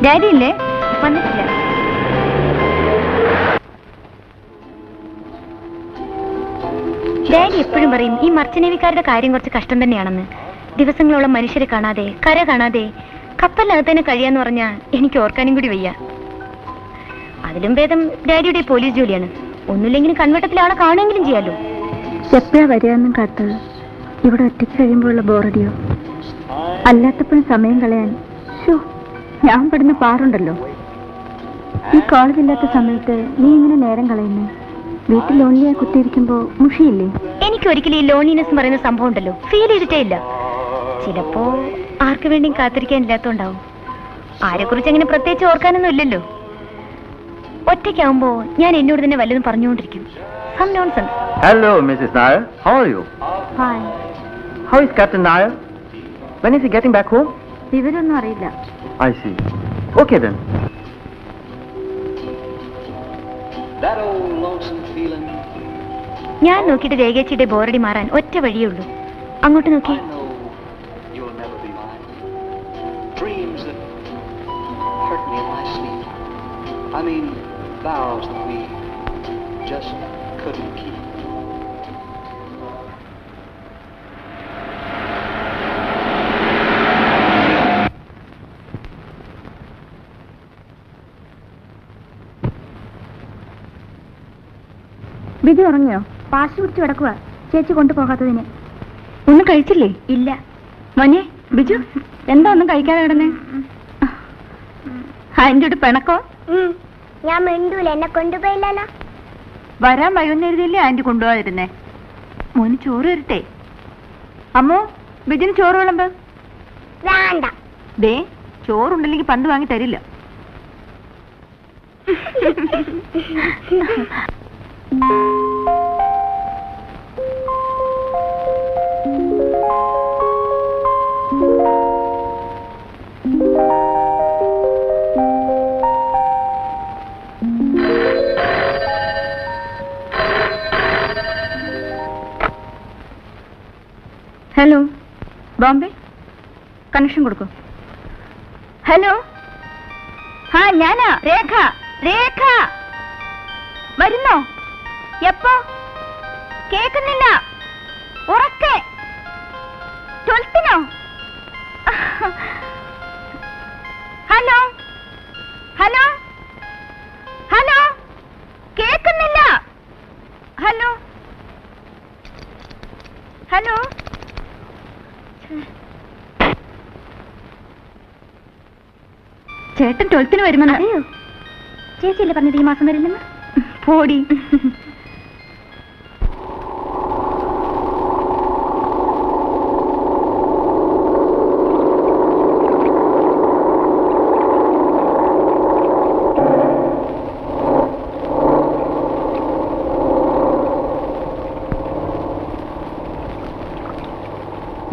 Daddy ഇല്ലേ? വന്നിട്ടില്ല. Daddy എപ്പോഴും പറയും ഈ മർച്ചനേവിക്കാരുടെ കാര്യം കുറച്ച് കഷ്ടം തന്നെയാണെന്ന്. ദിവസങ്ങളോളം മനുഷ്യരെ കാണാതെ, കര കാണാതെ കപ്പലിനകത്ത് തന്നെ കഴിയാന്ന് പറഞ്ഞാൽ എനിക്ക് ഓർക്കാനും കൂടി വയ്യ. അതിലും ഭേദം ഡാഡിയുടെ പോലീസ് ജോലിയാണ്. ഒന്നുമില്ലെങ്കിലും കൺവെട്ടത്തിൽ ആളെ കാണുമെങ്കിലും ചെയ്യാലോ. എപ്പോഴാ വരികയെന്നും കാത്ത് ഇവിടെ ഒറ്റയ്ക്ക് കഴിയുമ്പോഴുള്ള ബോറടിയോ? അല്ലാത്തപ്പോഴും സമയം കളയാൻ ഞാൻ പെടുന്ന പാറുണ്ടല്ലോ. ഈ കോളേജില്ലാത്ത സമയത്ത് നീ ഇങ്ങനെ നേരം കളയുന്നേ? വീട്ടിൽ ലോൺലിയായി കുത്തിയിരിക്കുമ്പോ മുഷിയില്ലേ? എനിക്ക് ഒരിക്കലും ഈ ലോൺലിനെസ് പറയുന്ന സംഭവം ഉണ്ടല്ലോ ഫീൽ ചെയ്തിട്ടേ ഇല്ല. ചിലപ്പോ ആർക്ക് വേണ്ടിയും കാത്തിരിക്കാൻ ഇല്ലാത്തോണ്ടാവും. ആരെക്കുറിച്ച് അങ്ങനെ പ്രത്യേകിച്ച് ഓർക്കാനൊന്നും ഇല്ലല്ലോ. ഒറ്റയ്ക്കാവുമ്പോ ഞാൻ എന്നോട് തന്നെ വല്ലതും പറഞ്ഞുകൊണ്ടിരിക്കും. Some nonsense. Hello, Mrs. Nair. How are you? Hi. How is Captain Nair? When is he getting back home? വിവരമൊന്നും അറിയില്ല. I see. Okay then. That old lonesome feeling. ഞാൻ നോക്കിയിട്ട് രേഖേച്ചിയുടെ ബോറടി മാറാൻ ഒറ്റ വഴിയേ ഉള്ളൂ. അങ്ങോട്ട് നോക്കി. I know you'll never be mine. Dreams that hurt me in my sleep. I mean, vows that we just couldn't keep. Biju ഉറങ്ങിയോ? പാശി പിടിച്ച് കിടക്കുക ചേച്ചി കൊണ്ടുപോകാത്തതിന്. ഒന്നും കഴിച്ചില്ലേ? ഇല്ല. മോനെ ബിജു എന്താ ഒന്നും കഴിക്കാതെ കിടന്നേ? അതിൻ്റെ പിണക്കോ? ഞാൻ മിണ്ടൂല, എന്നെ കൊണ്ടുപോയില്ലല്ലോ. വരാൻ വൈകുന്നേരത്തില്ലേ ആന്റി കൊണ്ടുപോകാതിരുന്നേ? മോന് ചോറ് തരട്ടെ? അമ്മോ ബിജുന് ചോറ് വിളമ്പ്. വേണ്ട. ദേ ചോറുണ്ടല്ലെങ്കിൽ പണ്ട് വാങ്ങി തരില്ല. ഹലോ ബോംബെ, കണക്ഷൻ കൊടുക്കൂ. ഹലോ, ആ ഞാനാ രേഖ. രേഖ വരുന്നോ? എപ്പോ? കേൾക്കുന്നില്ല. ഉറക്കെ 12-നോ? ഹലോ ഹലോ ഹലോ, കേൾക്കുന്നില്ല. Hello hello. ചേട്ടൻ 12-ന് വരുമെന്ന്. അതെയോ? ചേച്ചിയല്ലേ പറഞ്ഞത് ഈ മാസം വരില്ലെന്ന്? പോടി.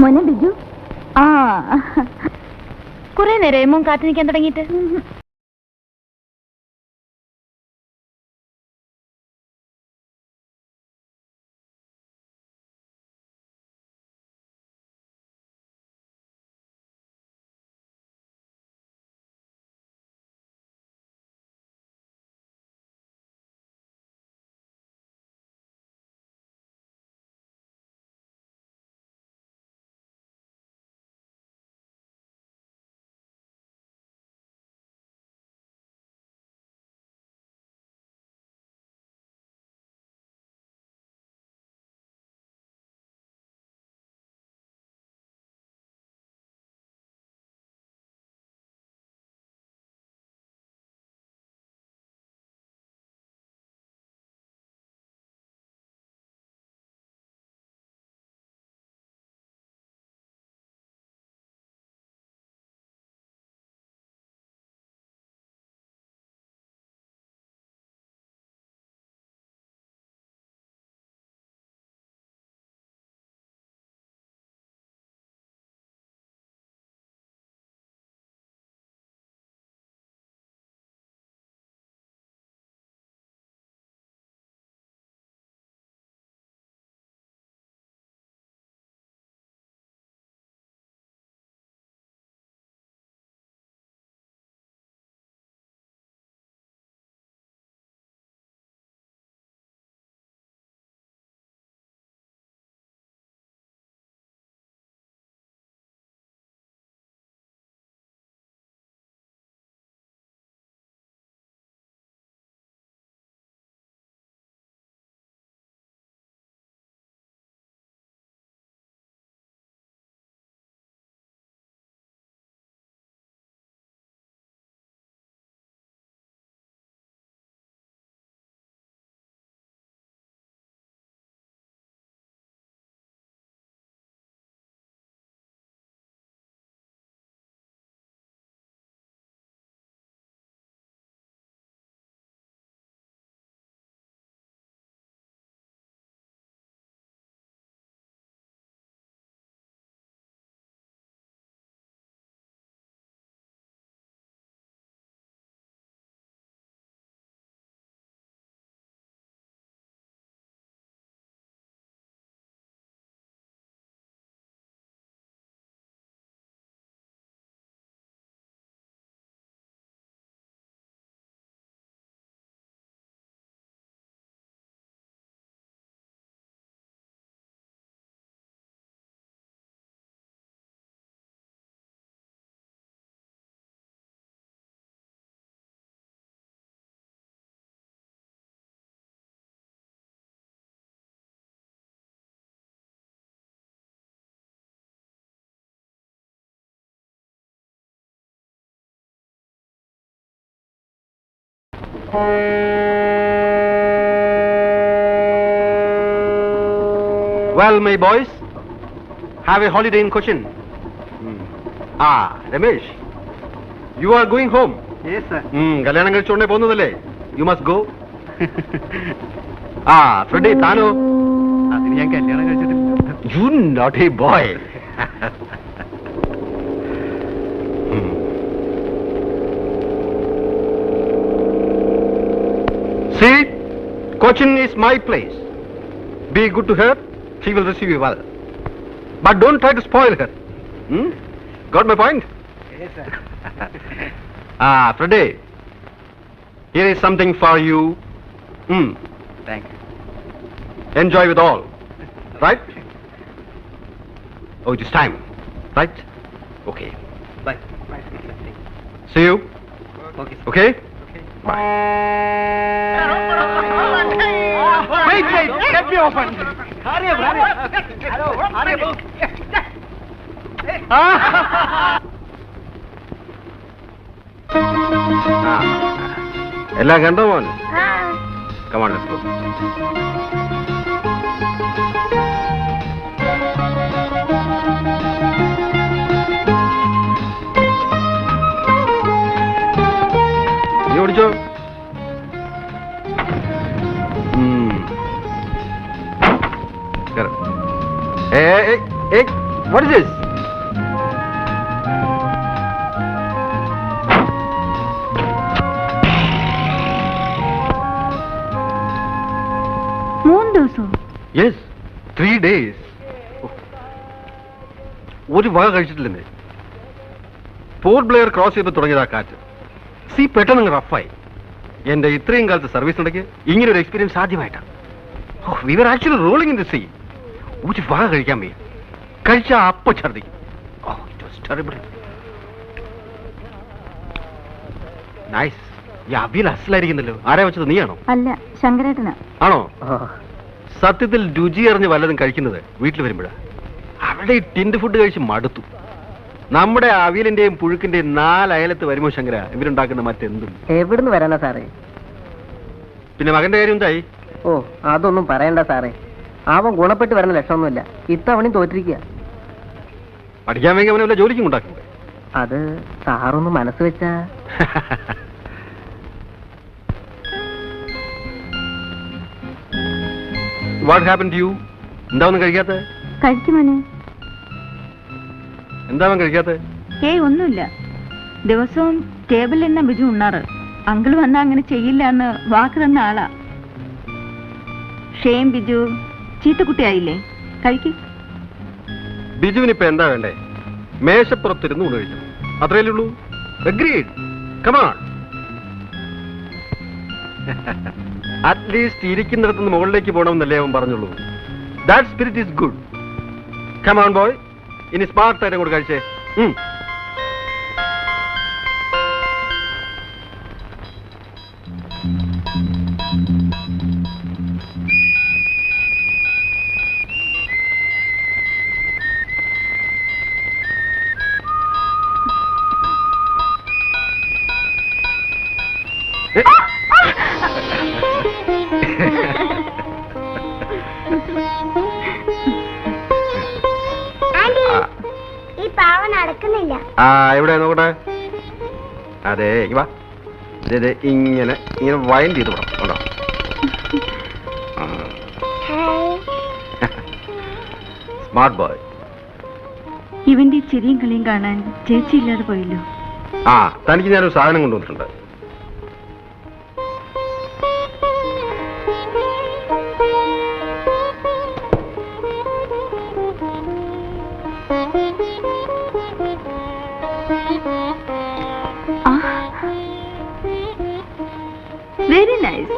മോനെ ബിജു. ആ കുറെ നേരം മോൻ കാത്തു നിൽക്കാൻ തുടങ്ങിയിട്ട്. Well, my boys, have a holiday in Cochin. Ramesh, you are going home. Yes, sir. കല്യാണം കഴിച്ചോണ്ടേ പോകുന്നതല്ലേ? You must go. Freddie, താനോ? അതിന് ഞാൻ കല്യാണം കഴിച്ചിട്ടില്ല. You naughty boy. See, Cochin is my place. Be good to her. She will receive you well. But don't try to spoil her. Got my point? Yes, sir. Freddie, here is something for you. Thank you. Enjoy with all. Right? Oh, it is time. Right? Okay. Bye. See you. Okay. Okay? Bye. Wait. Let me open. Hurry up. Hurry up. എല്ലാം കണ്ടോ മോൻ? Come on, let's go. നീ ഓടിച്ചോ. Hey, what is this? Yes, 3 days. ഒരു വക കഴിച്ചിട്ടില്ലെന്നേ. Port Blair cross ചെയ്ത് തുടങ്ങിയതാ കാറ്റ്. See പെട്ടെന്ന് റഫായി. എന്റെ ഇത്രയും കാലത്ത് സർവീസ് ഉണ്ടെങ്കിൽ ഇങ്ങനെ ഒരു എക്സ്പീരിയൻസ് ആദ്യമായിട്ടാണ്. We were actually rolling in the sea. ഒരു വക കഴിക്കാൻ വയ്യ. കഴിച്ചാ അപ്പ ഛർദിക്കും. It was terrible. നൈസ്. ഈ അവിയൽ അസലായിരിക്കുന്നല്ലോ. ആരാ വെച്ചത്, നീയാണോ? അല്ല, ശങ്കരേട്ടനാ. ആണോ? സത്യത്തിൽ രുചി അറിഞ്ഞ് വല്ലതും കഴിക്കുന്നത് വീട്ടിൽ വരുമ്പോഴാണ്. അവിടെ ഈ ടിൻഡ് ഫുഡ് കഴിച്ച് മടുത്തു. നമ്മുടെ അവിയലിന്റെയും പുഴുക്കിന്റെയും 4 അയലത്ത് വരുമോ ശങ്കര ഇവരുണ്ടാക്കുന്ന മറ്റെന്തും? എവിടുന്ന് വരാനാ സാറേ? പിന്നെ മകന്റെ കാര്യം എന്തായി? അതൊന്നും പറയണ്ട സാറേ. അവൻ ഗുണപ്പെട്ട് വരുന്ന ലക്ഷണമൊന്നുമില്ല. ഇത്തവണയും തോറ്റിരിക്കുക. പഠിക്കാൻ വേണ്ടി അവനെ വല്ല ജോലിക്കും ഉണ്ടാക്കും. അത് സാറൊന്ന് മനസ്സ് വെച്ചാ. What happen to you? എന്താ ഒന്നും കഴിക്കാത്ത? കഴിക്കുമോനെ? എന്താ അവൻ കഴിക്കാത്ത? ഒന്നുമില്ല. ദിവസവും ടേബിളിൽ തന്നെ ബിജു ഉണ്ണാറ്. അങ്കിൾ വന്നാ അങ്ങനെ ചെയ്യില്ല എന്ന് വാക്ക് തന്ന ആളാ. ഷേം ബിജു, ചീത്തക്കുട്ടിയായില്ലേ? കഴിക്കും. ബിജുവിനിപ്പോ എന്താ വേണ്ടേ? മേശപ്പുറത്തിരുന്ന് ഊണ് കഴിക്കണം, അത്രയല്ലേ ഉള്ളൂ. അഗ്രീഡ്. Come on. അറ്റ്ലീസ്റ്റ് ഇരിക്കുന്നിടത്തുനിന്ന് മുകളിലേക്ക് പോകണമെന്നല്ലേ അവൻ പറഞ്ഞുള്ളൂ. That spirit is good. Come on boy. ഇനി സ്മാർട്ടായിട്ട് കൂടെ കഴിച്ചേ. എവിടെ നോക്കട്ടെ. അതെ, വാ. ഇങ്ങനെ വൈൻഡ് ചെയ്ത് വിടാം. Smart boy. ഇവന്റെ ചിരിയും കളിയും കാണാൻ ചേച്ചി ഇല്ലാതെ പോയല്ലോ. തനിക്ക് ഞാനൊരു സാധനം കൊണ്ടുവന്നിട്ടുണ്ട്. Very nice.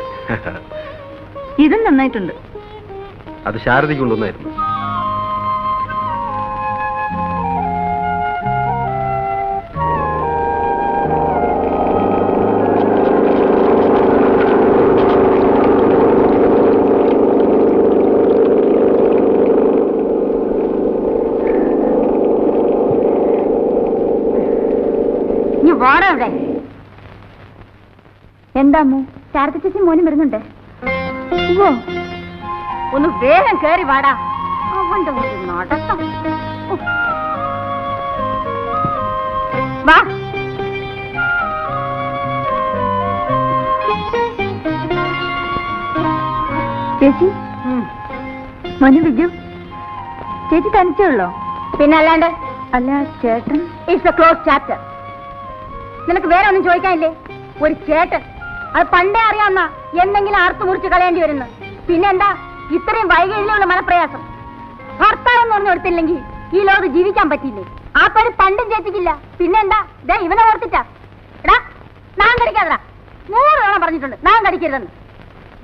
ഇതും നന്നായിട്ടുണ്ട്. അത് ശാരദയ്ക്ക് കൊണ്ടുവന്നായിരുന്നു. എന്താ അമ്മു? ശാരദ ചേച്ചി മോനും വരുന്നുണ്ട്. ഓ, ഒന്ന് വേഗം കേറി വാടാ. അവന്റെ ഒരു നടത്തം. വാ. ചേച്ചി, മോന് ബിജു. ചേച്ചി തനിച്ചേ ഉള്ളോ? പിന്നെ അല്ലാണ്ട്. അല്ല ചേട്ടൻ. It's A close chapter. നിനക്ക് വേറെ ഒന്നും ചോദിക്കാനില്ലേ? ഒരു ചേട്ടൻ, അത് പണ്ടേ അറിയാവുന്ന എന്തെങ്കിലും ആർത്തു മുറിച്ച് കളയേണ്ടി വരുന്നു. പിന്നെ എന്താ ഇത്രയും വൈകല്യമുള്ള മനപ്രയാസം? ഭർത്താവെന്ന് പറഞ്ഞു കൊടുത്തില്ലെങ്കിൽ ഈ ലോകത്ത് ജീവിക്കാൻ പറ്റിയില്ലേ? ആ പണി പണ്ടും ചേച്ചിക്കില്ല. പിന്നെ എന്താ ഇവനെ ഓർത്തിട്ടാ? എടാ, നാം കടിക്കാതടാ. 100 തവണ പറഞ്ഞിട്ടുണ്ട് നാം കടിക്കരുതെന്ന്.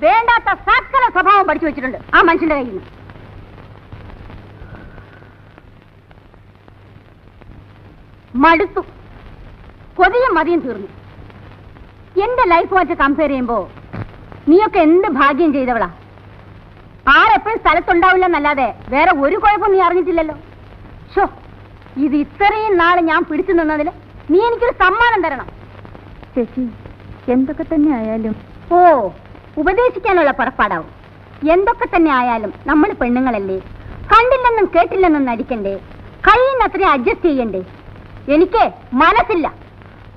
വേണ്ടാത്ത സകല സ്വഭാവം പഠിച്ചു വെച്ചിട്ടുണ്ട് ആ മനുഷ്യന്റെ കയ്യിൽ നിന്ന്. മടുത്തു. കൊതിയും മതിയും തീർന്നു. എന്റെ ലൈഫുമായിട്ട് കമ്പയർ ചെയ്യുമ്പോ നീയൊക്കെ എന്ത് ഭാഗ്യം ചെയ്തവളാ. ആരെപ്പോഴും സ്ഥലത്തുണ്ടാവില്ലെന്നല്ലാതെ വേറെ ഒരു കുഴപ്പം നീ അറിഞ്ഞിട്ടില്ലല്ലോ. ഷോ, ഇത് ഇത്രയും നാളെ ഞാൻ പിടിച്ചു നിന്നതിന് നീ എനിക്കൊരു സമ്മാനം തരണം. ചേച്ചി, എന്തൊക്കെ തന്നെ ആയാലും. ഓ, ഉപദേശിക്കാനുള്ള പുറപ്പാടാവും. എന്തൊക്കെ തന്നെ ആയാലും നമ്മൾ പെണ്ണുങ്ങളല്ലേ, കണ്ടില്ലെന്നും കേട്ടില്ലെന്നും നടിക്കണ്ടേ, കഴിയുന്നത്രയും അഡ്ജസ്റ്റ് ചെയ്യണ്ടേ. എനിക്ക് മനസ്സില്ല,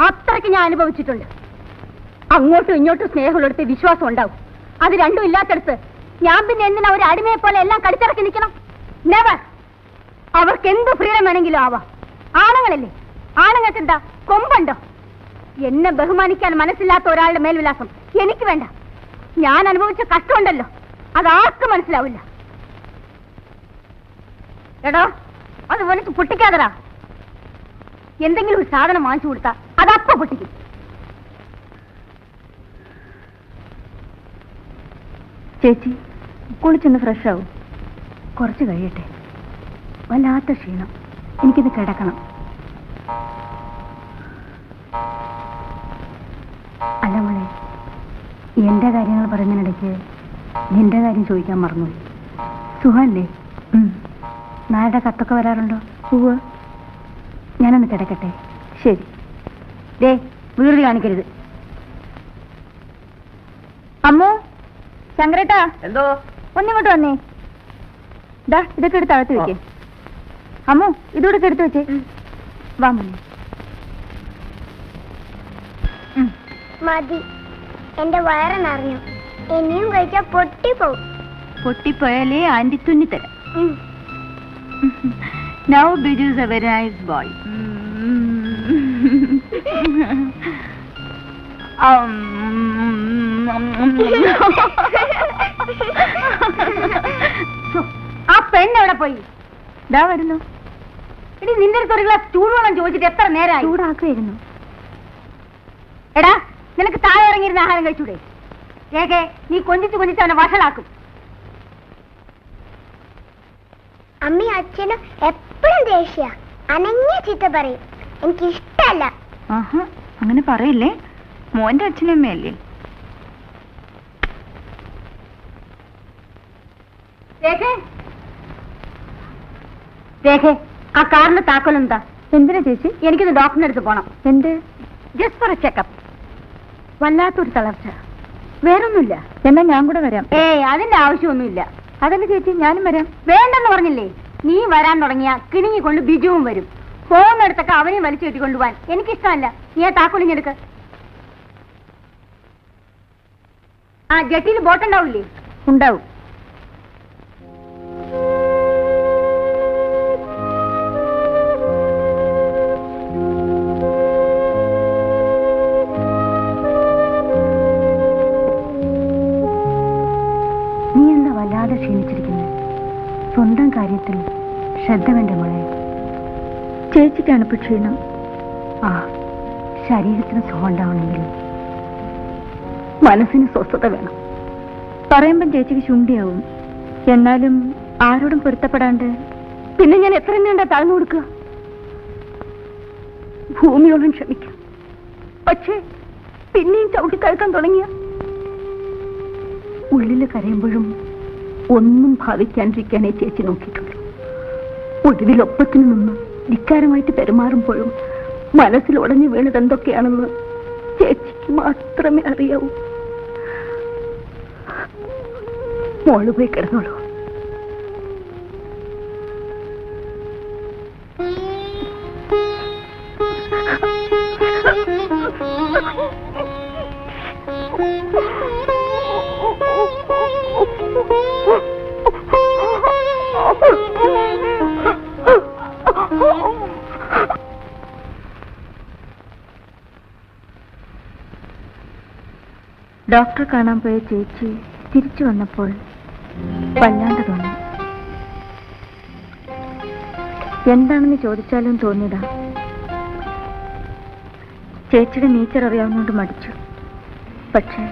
അത്രയ്ക്ക് ഞാൻ അനുഭവിച്ചിട്ടുണ്ട്. അങ്ങോട്ടും ഇങ്ങോട്ടും സ്നേഹമുള്ളിടത്ത് വിശ്വാസം ഉണ്ടാവും. അത് രണ്ടും ഇല്ലാത്തടത്ത് ഞാൻ പിന്നെ എന്തിനാ ഒരു അടിമയെ പോലെ എല്ലാം കടിച്ചിറക്കി നിൽക്കണം? നെവർ. അവർക്ക് എന്ത് ഫ്രീഡം വേണമെങ്കിലും ആവാം. ആണുങ്ങളല്ലേ, ആണുങ്ങൾക്ക് എന്താ കൊമ്പുണ്ടോ? എന്നെ ബഹുമാനിക്കാൻ മനസ്സില്ലാത്ത ഒരാളുടെ മേൽവിലാസം എനിക്ക് വേണ്ട. ഞാൻ അനുഭവിച്ച കഷ്ടമുണ്ടല്ലോ, അതാർക്കും മനസ്സിലാവില്ല. എടോ, അത് വലിച്ച് പൊട്ടിക്കാതടാ. എന്തെങ്കിലും ഒരു സാധനം വാങ്ങിച്ചു കൊടുത്താ അതപ്പ പൊട്ടിക്കും. ചേച്ചി, കുളിച്ചൊന്ന് ഫ്രഷ് ആവും. കുറച്ച് കഴിയട്ടെ. വല്ലാത്ത ക്ഷീണം. എനിക്കിത് കിടക്കണം. അല്ല മോളെ, എന്റെ കാര്യങ്ങൾ പറയുന്നതിനിടയ്ക്ക് നിന്റെ കാര്യം ചോദിക്കാൻ മറന്നുപോയി. സുഖല്ലേ? നായുടെ കത്തൊക്കെ വരാറുണ്ടോ? സുഖ. ഞാനൊന്ന് കിടക്കട്ടെ. ശരി. ദേ, വീട് കാണിക്കരുത്. അമ്മോ, ശങ്കരേട്ടാ, എന്തോ ഒന്നിങ്ങോട്ട് വന്നേ. ദാ ഇതൊക്കെ എടുത്ത് അകത്ത് വെക്കേ. അമ്മോ, ഇതോടെ എടുത്ത് വെച്ചേ. വാ മോനെ. മതി, എന്റെ വയറിനറിഞ്ഞു. ഇനിയും കഴിച്ചാൽ പൊട്ടിപ്പോവും. പൊട്ടിപ്പോയാലേ anti തുന്നിത്തരാം. Now Biju is a very nice boy. ആ പെണ്ണെവിടെ പോയി? ദാ വരുന്നു. ഇനി നിന്റെ അടുത്ത് ഒരു ഗ്ലാസ് ചൂടുവെള്ളം ചോദിച്ചിട്ട് എത്ര നേരമായി? ചൂടാക്കുമായിരുന്നു. എടാ, നിനക്ക് താഴെ ഇറങ്ങിയിരുന്ന ആഹാരം കഴിച്ചൂടെ? കേക്കെ, നീ കൊഞ്ചിച്ച് കൊഞ്ചിച്ച് അവനെ വഷളാക്കും. അമ്മയും അച്ഛനും എപ്പോഴും ദേഷ്യ, അനങ്ങിയ ചീത്ത പറയും. എനിക്കിഷ്ടല്ല. ആഹാ, അങ്ങനെ പറയില്ലേ. മോന്റെ അച്ഛനും അമ്മയല്ലേ. രേഖേ, ആ കാറിന്റെ താക്കോൽ എന്താ? എന്തിനാ ചേച്ചി? എനിക്കിത് ഡോക്ടറിന്റെ അടുത്ത് പോണം. എന്ത്? Just for A checkup. വല്ലാത്തൊരു തളർച്ച, വേറൊന്നുമില്ല. എന്നാ ഞാൻ കൂടെ വരാം. അതിന്റെ ആവശ്യമൊന്നുമില്ല. അതല്ല ചേച്ചി, ഞാനും വരാം. വേണ്ടെന്ന് പറഞ്ഞില്ലേ? നീ വരാൻ തുടങ്ങിയ കിണിങ്ങിക്കൊണ്ട് ബിജുവും വരും. പോകുന്നിടത്തൊക്കെ അവനെയും വലിച്ചു കെട്ടിക്കൊണ്ടുപോവാൻ എനിക്കിഷ്ടമല്ല. നീ ആ താക്കോലിഞ്ഞെടുക്ക്. ആ ജട്ടിയിൽ ബോട്ടുണ്ടാവില്ലേ? ഉണ്ടാവും. നീ എന്താ വല്ലാതെ ക്ഷീണിച്ചിരിക്കുന്നത്? സ്വന്തം കാര്യത്തിൽ ശ്രദ്ധ വേണ്ട മോളെ. ചേച്ചിക്കാണ് ഇപ്പൊ ക്ഷീണം. ആ, ശരീരത്തിന് സുഖം ഉണ്ടാവണമെങ്കിൽ മനസ്സിന് സ്വസ്ഥത വേണം. പറയുമ്പം ചേച്ചിക്ക് ശുണ്ടിയാവും. എന്നാലും ആരോടും പൊരുത്തപ്പെടാണ്ട് പിന്നെ ഞാൻ എത്ര നീണ്ട താഴ്ന്നു കൊടുക്കുക? ഭൂമിയോളം ക്ഷമിക്കാം. പക്ഷേ പിന്നെയും ചവിട്ടി കഴിക്കാൻ തുടങ്ങിയ ഉള്ളിൽ കരയുമ്പോഴും ഒന്നും ഭാവിക്കാണ്ടിരിക്കാനേ ചേച്ചി നോക്കിയിട്ടുള്ളൂ. ഒടുവിലൊപ്പത്തിന് നിന്ന് ധിക്കാരമായിട്ട് പെരുമാറുമ്പോഴും മനസ്സിൽ ഉടഞ്ഞു വീണത് എന്തൊക്കെയാണെന്ന് ചേച്ചിക്ക് മാത്രമേ അറിയാവൂ. മോള് പോയി കിടന്നോളൂ. ഡോക്ടറെ കാണാൻ പോയ ചേച്ചി തിരിച്ചു വന്നപ്പോൾ വല്ലാണ്ട് തോന്നി. എന്താണെന്ന് ചോദിച്ചാലും തോന്നിയതാ. ചേച്ചിയുടെ നേച്ചർ അറിയാവുന്നതുകൊണ്ട് മടിച്ചു. പക്ഷേ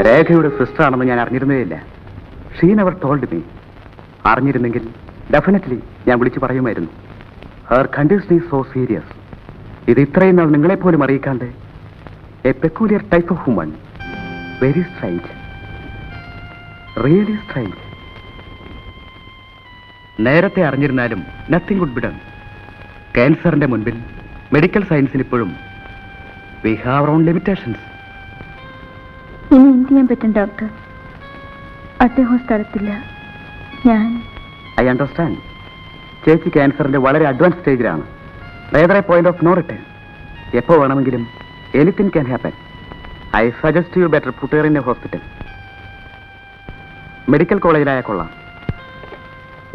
രേഖയുടെ സിസ്റ്റർ ആണെന്ന് ഞാൻ അറിഞ്ഞിരുന്നേയില്ല. She never told me. അറിഞ്ഞിരുന്നെങ്കിൽ ഡെഫിനറ്റ്ലി ഞാൻ വിളിച്ചു പറയുമായിരുന്നു. Her condition is so serious. ഇത് ഇത്രയും നാൾ നിങ്ങളെപ്പോലും അറിയിക്കാണ്ട് a peculiar type of woman. Very strange, really strange. നേരത്തെ അറിഞ്ഞിരുന്നാലും നത്തിങ് വുഡ് ബി ഡൺ. ക്യാൻസറിന്റെ മുൻപിൽ മെഡിക്കൽ സയൻസിന് ഇപ്പോഴും we have our own limitations. ഇനി എന്ത് ചെയ്യാൻ പറ്റും ഡോക്ടർ? അദ്ദേഹം സ്ഥലത്തില്ല. ഞാൻ ഐ അണ്ടർസ്റ്റാൻഡ്. ചേച്ചി ക്യാൻസറിന്റെ വളരെ അഡ്വാൻസ് സ്റ്റേജിലാണ്. Rather a point of no return. എപ്പോൾ വേണമെങ്കിലും anything can happen. I suggest you better put her in a hospital. Medical കോളേജിലായ കൊള്ളാം.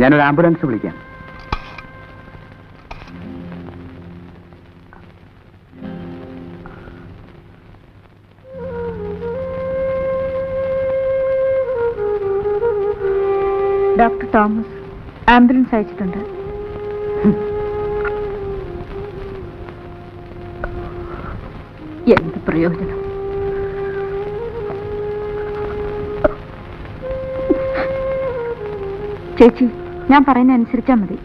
ഞാനൊരു ആംബുലൻസ് വിളിക്കാം. ഡോക്ടർ തോമസ് ആംബുലൻസ് അയച്ചിട്ടുണ്ട്. എന്ത് പ്രയോജനം? ചേച്ചി, ഞാൻ പറയുന്ന അനുസരിച്ചാ മതി.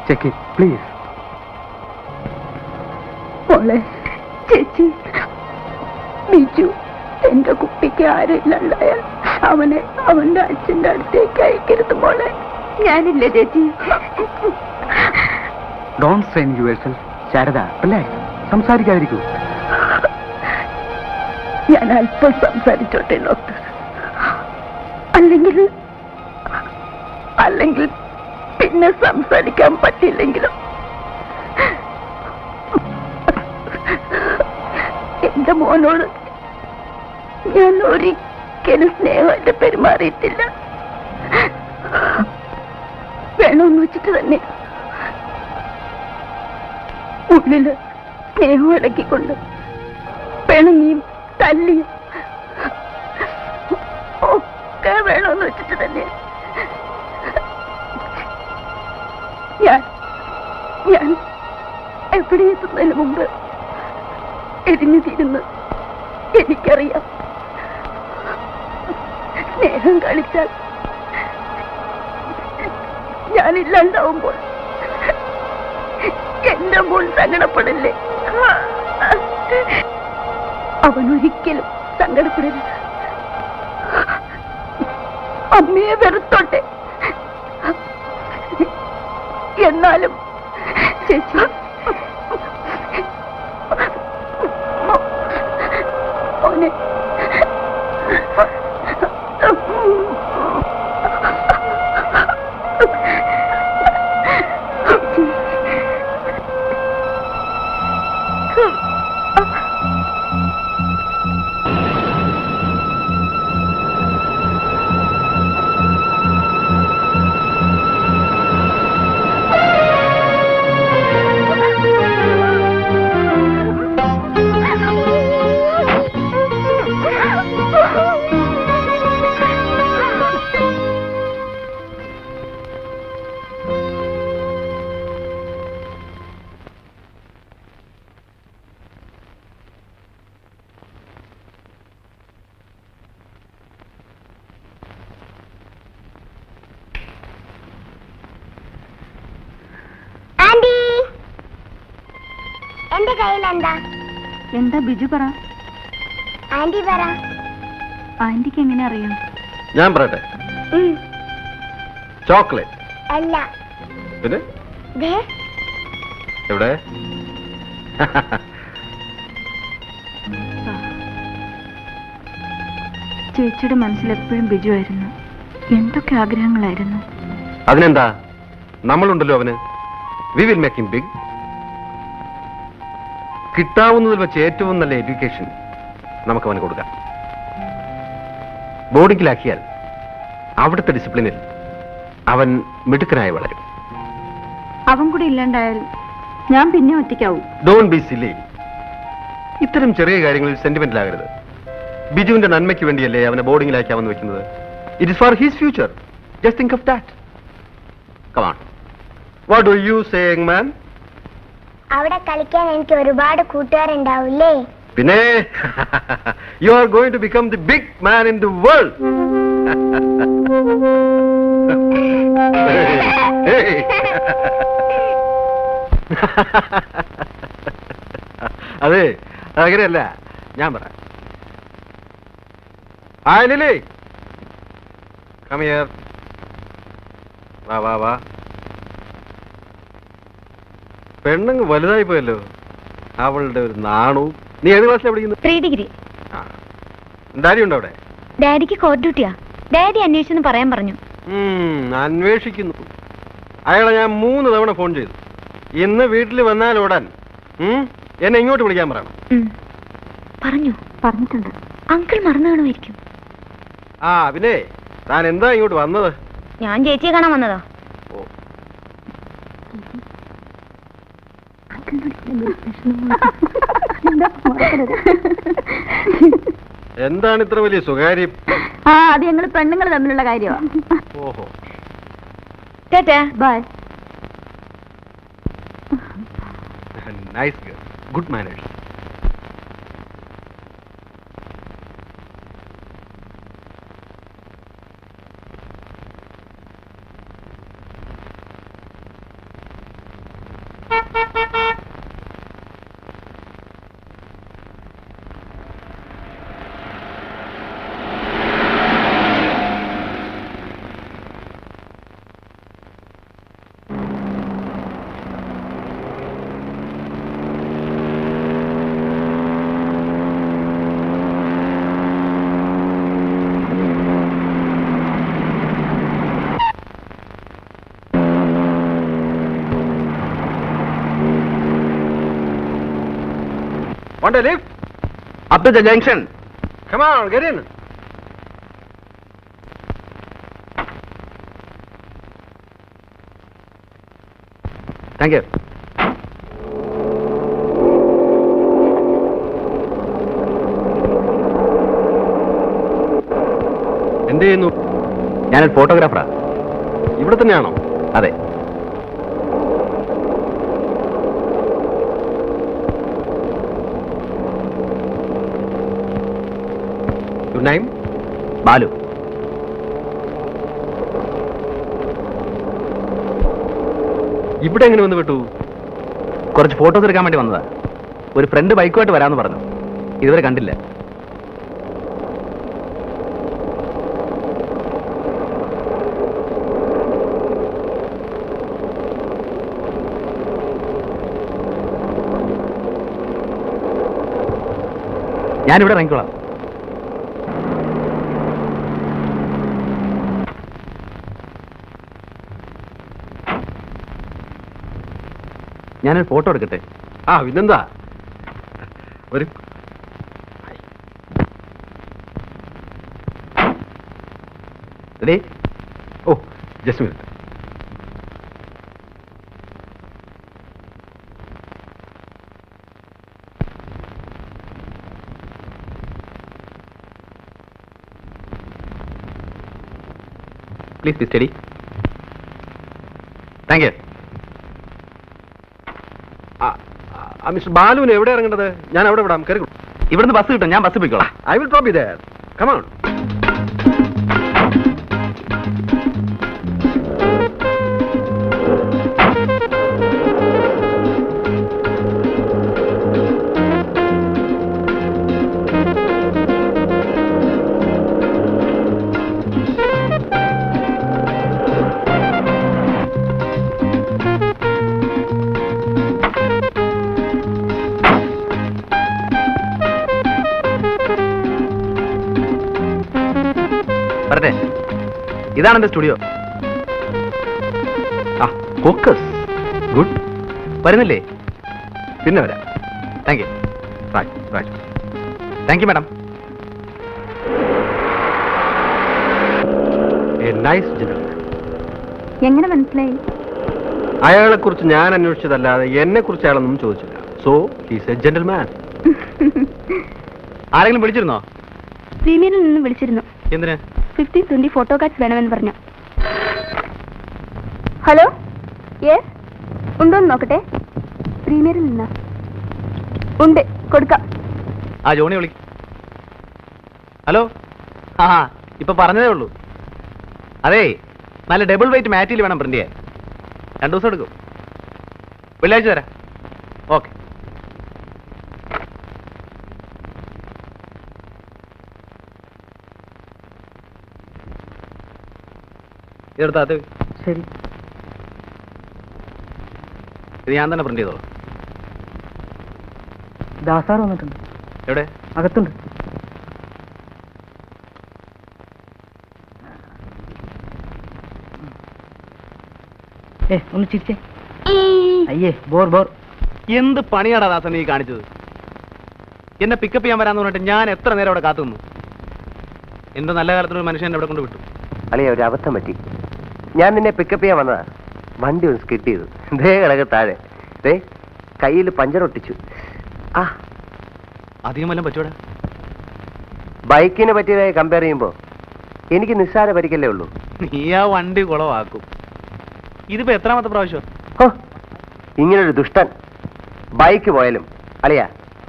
Check it please. മോളെ, ചേച്ചി, ബിജു എന്റെ കുട്ടിക്ക് ആരില്ലാണ്ടായാൽ അവനെ അവന്റെ അച്ഛന്റെ അടുത്തേക്ക് അയക്കരുത് മോളെ. ഞാനില്ല ചേച്ചി. Don't strain yourself. Sharada, relax. സംസാരിക്കാതിരിക്കൂ. ഞാൻ അല്പം സംസാരിച്ചോട്ടെ ഡോക്ടർ. അല്ലെങ്കിൽ പിന്നെ സംസാരിക്കാൻ പറ്റില്ലെങ്കിലും എന്റെ മോനോട് ഞാൻ ഒരിക്കലും സ്നേഹമായിട്ട് പെരുമാറിയിട്ടില്ല. വേണമെന്ന് വെച്ചിട്ട് തന്നെ ഉള്ളില് സ്നേഹം ഇടക്കിക്കൊണ്ട് പിണങ്ങിയും തല്ലിയും ഒക്കെ വേണമെന്ന് വെച്ചിട്ട് തന്നെ ഞാൻ എവിടെ എത്തുന്നതിന് മുമ്പ് എരിഞ്ഞു തീരുന്നു. എനിക്കറിയാം, സ്നേഹം കളിച്ചാൽ ഞാനില്ലാണ്ടാവുമ്പോൾ എന്റെ മോൻ സങ്കടപ്പെടില്ലേ? അവനൊരിക്കലും സങ്കടപ്പെടരുത്. അമ്മയെ വെറുത്തോട്ടെ. എന്നാലും ചേച്ചി, മോനെ കയ്യിൽ എന്താ? എന്താ ബിജു പറ? ആന്റി പറ. ആന്റിക്ക് എങ്ങനെ അറിയാം? ഞാൻ പറയട്ടെ. ചോക്ലേറ്റ് അല്ല. പിന്നെ ദേ, എവിടെ? ചേച്ചിയുടെ മനസ്സിൽ എപ്പോഴും ബിജു ആയിരുന്നു. എന്തൊക്കെ ആഗ്രഹങ്ങളായിരുന്നു. അതിനെന്താ, നമ്മളുണ്ടല്ലോ അവന്. We will make him big. കിട്ടാവുന്നതിൽ വെച്ച് ഏറ്റവും നല്ല എഡ്യൂക്കേഷൻ നമുക്ക് അവന് കൊടുക്കാം. ബോർഡിങ്ങിലാക്കിയാൽ അവിടുത്തെ ഡിസിപ്ലിനിൽ അവൻ മിടുക്കനായി വളരും. അവൻ കൂടി ഇല്ലാണ്ടായാൽ ഞാൻ പിന്നെ ഒറ്റയ്ക്കാവും. Don't be silly. ഇത്തരം ചെറിയ കാര്യങ്ങളിൽ സെന്റിമെന്റിലാകരുത്. ബിജുവിന്റെ നന്മയ്ക്ക് വേണ്ടിയല്ലേ അവനെ ബോർഡിങ്ങിലാക്കാമെന്ന് വെക്കുന്നത്. It is for his future. Just think of that. Come on. What do you say, young man? അവിടെ കളിക്കാൻ എനിക്ക് ഒരുപാട് കൂട്ടുകാരുണ്ടാവില്ലേ? പിന്നെ you are going to become the big man in the world. അതെ, അങ്ങനെയല്ല, ഞാൻ പറയാം. Hi Lily, come here. വാ വാ വാ. പെണ്ണങ്ങ് വലുതായി പോയല്ലോ. അവളുടെ ഒരു നാണവും. നീ ഏത് ക്ലാസ്സിലാണ് പഠിക്കുന്നത്? 3 ഡിഗ്രി. ഡാഡി ഉണ്ടോ അവിടെ? ഡാഡിക്ക് കോർട്ട് ഡ്യൂട്ടിയാ. ഡാഡി അന്വേഷിച്ചെന്ന് പറയാൻ പറഞ്ഞു. അന്വേഷിക്കുന്നു. അയാളെ ഞാൻ 3 തവണ ഫോൺ ചെയ്തു. ഇന്ന് വീട്ടിൽ വന്നാൽ ഓടാൻ എന്നെ ഇങ്ങോട്ട് വിളിക്കാൻ പറയണം. പറഞ്ഞിട്ടുണ്ട്. അങ്കിൾ മറന്നു കാണുമായിരിക്കും. ആ പിന്നെ താൻ എന്താ ഇങ്ങോട്ട് വന്നത്? ഞാൻ ചേച്ചിയെ കാണാൻ വന്നതാ. ഓ, എന്താണ് ഇത്ര വലിയ സ്വകാര്യം? അത് ഞങ്ങൾ പെണ്ണുങ്ങൾ തമ്മിലുള്ള കാര്യമാണ്. ഓഹോ, tata. Bye. Nice girl, good manners. Want a lift? Up to the junction. Come on, get in. Thank you. എന്ത് ചെയ്യുന്നു? ഞാനൊരു ഫോട്ടോഗ്രാഫറാ. ഇവിടെ തന്നെയാണോ? അതെ. Your name? ബാലു. ഇവിടെ എങ്ങനെ വന്ന് വിട്ടു? കുറച്ച് ഫോട്ടോസ് എടുക്കാൻ വേണ്ടി വന്നതാ. ഒരു ഫ്രണ്ട് ബൈക്കുമായിട്ട് വരാമെന്ന് പറഞ്ഞു. ഇതുവരെ കണ്ടില്ല. ഞാനിവിടെ ഇറങ്ങിക്കോളാം. ഞാനൊരു ഫോട്ടോ എടുക്കട്ടെ? ആ പിന്നെന്താ. ഒരു റെഡി? ഓ, just minute. Please be steady. Thank you. Mister ബാലുവിന് എവിടെ ഇറങ്ങേണ്ടത്? ഞാൻ അവിടെ വിടാം. കയറി. ഇവിടുന്ന് ബസ് കിട്ടും. ഞാൻ ബസ് പോയിക്കോളാം. I will drop you there. Come on. ഇതാണ് എന്റെ സ്റ്റുഡിയോ. ആ ഫോക്കസ് ഗുഡ്. വരുന്നില്ലേ? പിന്നെ വരാം. Thank you. Raj thank you madam. A nice gentleman. എങ്ങനെ മനസ്സിലായി? അയാളെ കുറിച്ച് ഞാൻ അന്വേഷിച്ചതല്ലാതെ എന്നെ കുറിച്ച് അയാളൊന്നും ചോദിച്ചില്ല. So he's A gentleman. ആരെങ്കിലും വിളിച്ചിരുന്നോ? പ്രീമിയറിൽ നിന്ന് വിളിച്ചിരുന്നു. എന്തിന്? 50-20 ഫോട്ടോ കാർഡ്സ് വേണമെന്ന് പറഞ്ഞു. ഹലോ, യെസ്, ഉണ്ടോന്ന് നോക്കട്ടെ. പ്രീമിയറിൽ നിന്നാ? ഉണ്ട്, കൊടുക്കാം. ആ ജോണി വിളി. ഹലോ. ആ ഇപ്പൊ പറഞ്ഞതേ ഉള്ളൂ. അതേ, നല്ല ഡബിൾ വെയിറ്റ് മാറ്റിൽ വേണം പ്രിന്റ് ചെയ്യാൻ. 2 ദിവസം എടുക്കും. വെള്ളിയാഴ്ച തരാം. ഓക്കെ. ഇതെടുത്താ അത് ശരി. ഇത് ഞാൻ തന്നെ പ്രിന്റ് ചെയ്തോളാം. ദാസാർ വന്നിട്ടുണ്ട്. എവിടെ? അകത്തുണ്ട്. ഒന്ന് ചിരിച്ചേ. അയ്യേ, ബോർ. എന്ത് പണിയാടാ ദാസൻ നീ കാണിച്ചത്? എന്നെ പിക്കപ്പ് ചെയ്യാൻ വരാന്ന് പറഞ്ഞിട്ട് ഞാൻ എത്ര നേരം അവിടെ കാത്തു നിന്നു. എന്റെ നല്ല കാലത്തൊരു മനുഷ്യൻ അവിടെ കൊണ്ട് വിട്ടു. അളിയ, ഒരു അബദ്ധം പറ്റി. ഞാൻ നിന്നെ പിക്കപ്പ് ചെയ്യാൻ വന്നതാ. വണ്ടി ഒന്ന് സ്കിഡ് ചെയ്തു. ദേ കിടക്ക് താഴെ. ദേ കയ്യിൽ പഞ്ചർ ഒട്ടിച്ചു. ആ, അധികം വല്ലതും പറ്റൂടാ? ബൈക്കിനെ പറ്റിയതായി കമ്പയർ ചെയ്യുമ്പോ എനിക്ക് നിസ്സാര പരിക്കല്ലേ ഉള്ളൂ. നീ ആ വണ്ടി കുളവാക്കും. ഇതിപ്പോ എത്രാമത്തെ പ്രാവശ്യം? ഓ, ഇങ്ങനൊരു ദുഷ്ടൻ. ബൈക്ക് പോയാലും അളിയ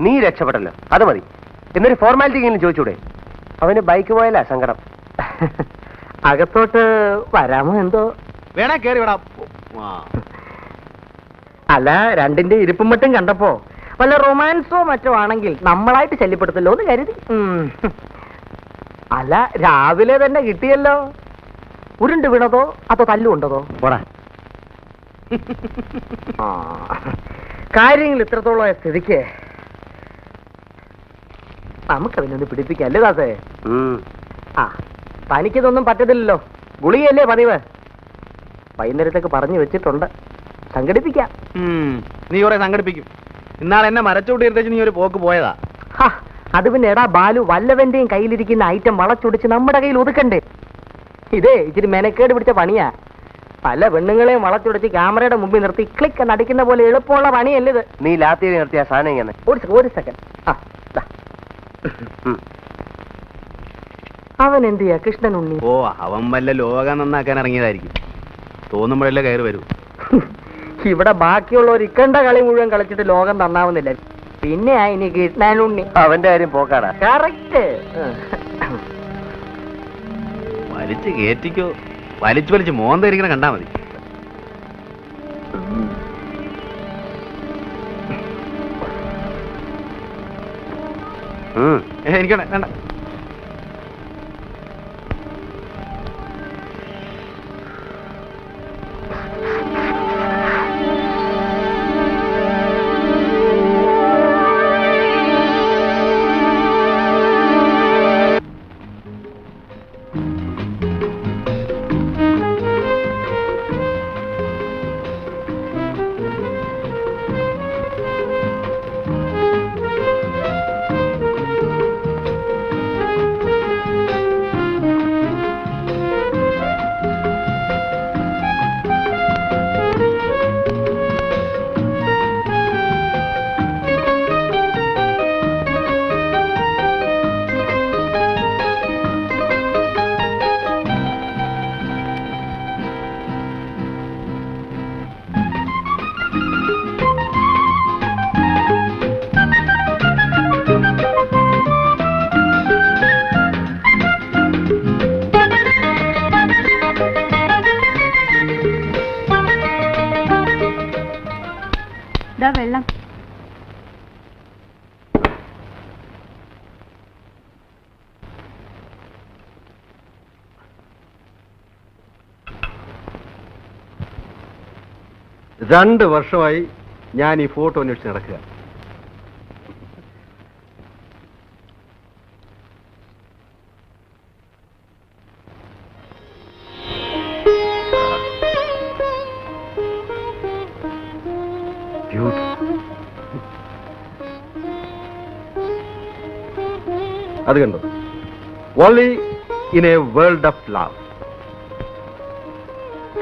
നീ രക്ഷപ്പെട്ടല്ലോ, അത് മതി. എന്നൊരു ഫോർമാലിറ്റി എങ്കിലും ചോദിച്ചൂടെ? അവന് ബൈക്ക് പോയാലാ സങ്കടം. അകത്തോട്ട് വരാമോ എന്തോ? വേണേ കേറി വിടാ. അല്ല, രണ്ടിന്റെ ഇരിപ്പും മറ്റും കണ്ടപ്പോ വല്ല റൊമാൻസോ മറ്റോ ആണെങ്കിൽ നമ്മളായിട്ട് ശല്യപ്പെടുത്തല്ലോ എന്ന് കരുതി. അല്ല, രാവിലെ തന്നെ കിട്ടിയല്ലോ. ഉരുണ്ട് വീണതോ അതോ തല്ലുകൊണ്ടതോ? പോടാ. കാര്യങ്ങൾ ഇത്രത്തോളം സ്ഥിതിക്ക് നമുക്കതിനൊന്ന് പിടിപ്പിക്കല്ലേ ദാസേ? ആ, തനിക്കിതൊന്നും പറ്റത്തില്ലല്ലോ. ഗുളികയല്ലേ പതിവ്. വൈകുന്നേരത്തേക്ക് പറഞ്ഞു വെച്ചിട്ടുണ്ട്. സംഘടിപ്പിക്കാം. നീ കുറെ സംഘടിപ്പിക്കും. ഇന്നാളെ എന്നെ മരച്ചോട്ടി എടുത്തേച്ച് നീ ഒരു പോക്ക് പോയതാ. അത് പിന്നെ എടാ ബാലു, വല്ലവന്റെയും കയ്യിലിരിക്കുന്ന ഐറ്റം വളച്ചൊടിച്ച് നമ്മുടെ കയ്യിൽ ഒതുക്കണ്ടേ? ഇതേ ഇച്ചിരി മെനക്കേട് പിടിച്ച പണിയാ. പല പെണ്ണുങ്ങളെയും വളച്ചൊടിച്ച് ക്യാമറയുടെ മുമ്പിൽ നിർത്തി ക്ലിക്ക് എന്ന് അടിക്കുന്ന പോലെ എളുപ്പമുള്ള പണിയല്ലേ ഇത്? നീ ലാത്തി നിർത്തിയ സാധനം ഇങ്ങനെ. ഒരു സെക്കൻഡ്. അവൻ എന്ത് ചെയ്യാ കൃഷ്ണൻ ഉണ്ണി? ഓ, അവൻ വല്ല ലോകം നന്നാക്കാൻ ഇറങ്ങിയതായിരിക്കും. തോന്നുമ്പോഴല്ലേ കയറി വരൂ. ഇവിടെ ബാക്കിയുള്ളവർ ഇക്കണ്ട കളി മുഴുവൻ കളിച്ചിട്ട് ലോകം നന്നാവുന്നില്ല. പിന്നെ ഇനി കൃഷ്ണൻ ഉണ്ണി. അവന്റെ കാര്യം പോക്കാടാ. കറക്റ്റ്. വലിച്ചു കയറ്റിക്കോ. വലിച്ചു മോന്തിരിക്കണ കണ്ടാ മതി. എനിക്കണ്ട വേണ്ട. വെള്ളം. രണ്ട് വർഷമായി ഞാൻ ഈ ഫോട്ടോ അന്വേഷിച്ച് നടക്കുക. അത് കണ്ടു. Only in A world of love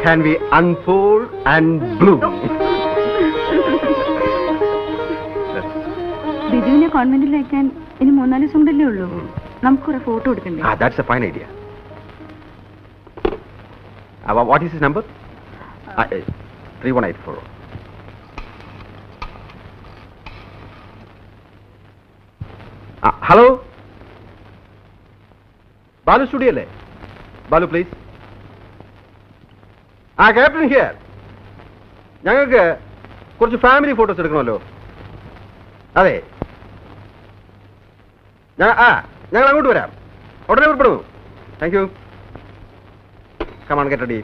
can we unfold and bloom. ബിജുവിനെ കോൺവെന്റിൽ അയക്കാൻ ഇനി 3-4 ദിവസം കൊണ്ടല്ലേ ഉള്ളൂ. നമുക്കൊരു ഫോട്ടോ എടുക്കണ്ടേ? That's a fine idea. What is his number? 3184. Hello? Balu studio അല്ലേ? Balu please. Captain here. ഞങ്ങൾക്ക് കുറച്ച് ഫാമിലി ഫോട്ടോസ് എടുക്കണമല്ലോ. അതെ, ഞങ്ങൾ അങ്ങോട്ട് വരാം. ഉടനെ പുറപ്പെടുന്നു. Thank you. Come on get ready.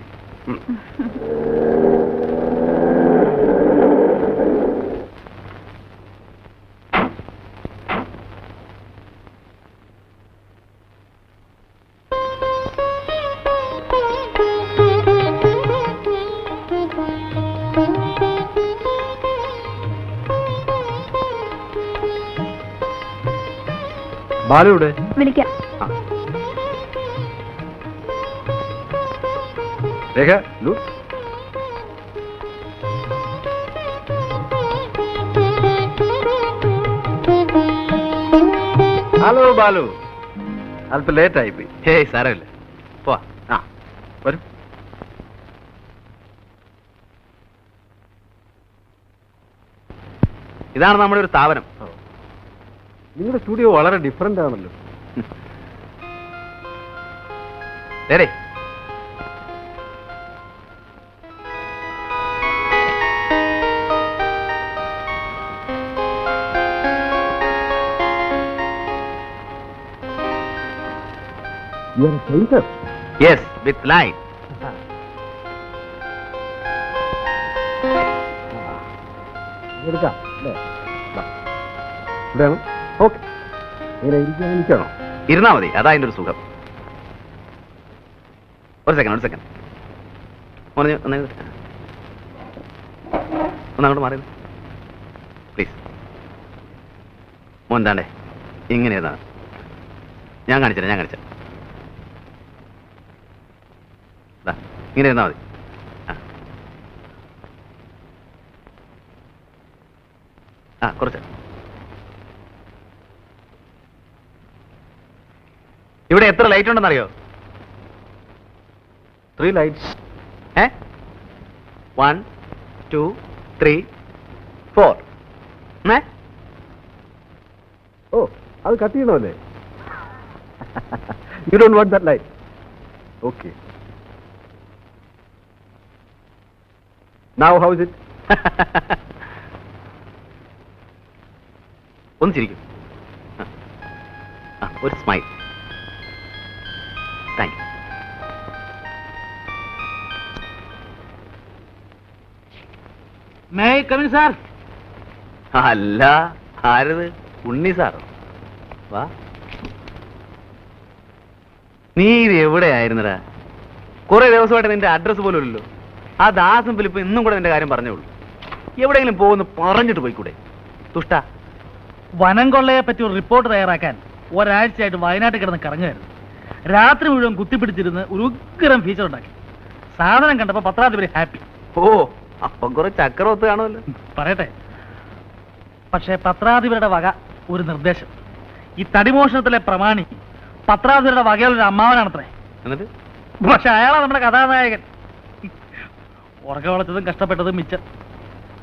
ബാലുവിടെ? വിളിക്കാം. രേഖ, look. ഹലോ ബാലു, അല്പം ലേറ്റ് ആയിപ്പോയി. ഹേയ് സാരമില്ല, പോവാ. വരും. ഇതാണ് നമ്മുടെ ഒരു സ്ഥാപനം. നിങ്ങളുടെ സ്റ്റുഡിയോ വളരെ ഡിഫറെന്റ് ആണല്ലോ. ശരി. Yes, with light. എടുക്കാം അല്ലേ? ഇവിടെയാണ്. ഓക്കെ, ഇരിക്കണോ? ഇരുന്നാ മതി, അതാ അതിൻ്റെ ഒരു സുഖം. ഒരു സെക്കൻഡ് ഒന്നങ്ങോട്ട് മാറി പ്ലീസ്. മോൻ താണ്ടേ ഇങ്ങനെ ഇരുന്നാ. ഞാൻ കാണിച്ചാ ഇങ്ങനെ ഇരുന്നാ മതി. കുറച്ച് ഇവിടെ എത്ര ലൈറ്റ് ഉണ്ടെന്നറിയോ? 3 lights. 1 2 3 4. ഓ, അത് കട്ട് ചെയ്യണമല്ലേ? You don't want that light. Okay, now how is it? ഒന്ന് ചിരിക്കും. ഒരു smile. Thank you. May come in sir? അല്ല, ആരത്? ഉണ്ണി സാറോ? വാ. നീ ഇത് എവിടെയായിരുന്നടാ? കുറെ ദിവസമായിട്ട് നിന്റെ അഡ്രസ് പോലും ഇല്ലല്ലോ. ആ ദാസും ഫിലിപ്പ് ഇന്നും കൂടെ നിന്റെ കാര്യം പറഞ്ഞോളൂ. എവിടെയെങ്കിലും പോകുന്നു പറഞ്ഞിട്ട് പോയിക്കൂടെ? തുഷ്ട. വനം കൊള്ളയെ പറ്റി ഒരു റിപ്പോർട്ട് തയ്യാറാക്കാൻ ഒരാഴ്ചയായിട്ട് വയനാട്ടിൽ കിടന്ന് കറങ്ങുമായിരുന്നു. രാത്രി മുഴുവൻ കുത്തിപ്പിടിച്ചിരുന്ന് ഒരു ഉഗ്രം ഫീച്ചർ ഉണ്ടാക്കി. സാധനം കണ്ടപ്പോൾ പത്രാധിപതി ഹാപ്പി. ഓ, അപ്പം കുറെ ചക്രവത്ത് കാണുമല്ലോ. പറയട്ടെ, പക്ഷേ പത്രാധിപരുടെ വക ഒരു നിർദ്ദേശം. ഈ തടിമോഷണത്തിലെ പ്രമാണി പത്രാധിപരുടെ വകയുള്ളൊരു അമ്മാവനാണത്രേ. എന്നിട്ട് പക്ഷെ അയാളാണ് നമ്മുടെ കഥാനായകൻ. ഉറക്കം വളച്ചതും കഷ്ടപ്പെട്ടതും മിച്ചം.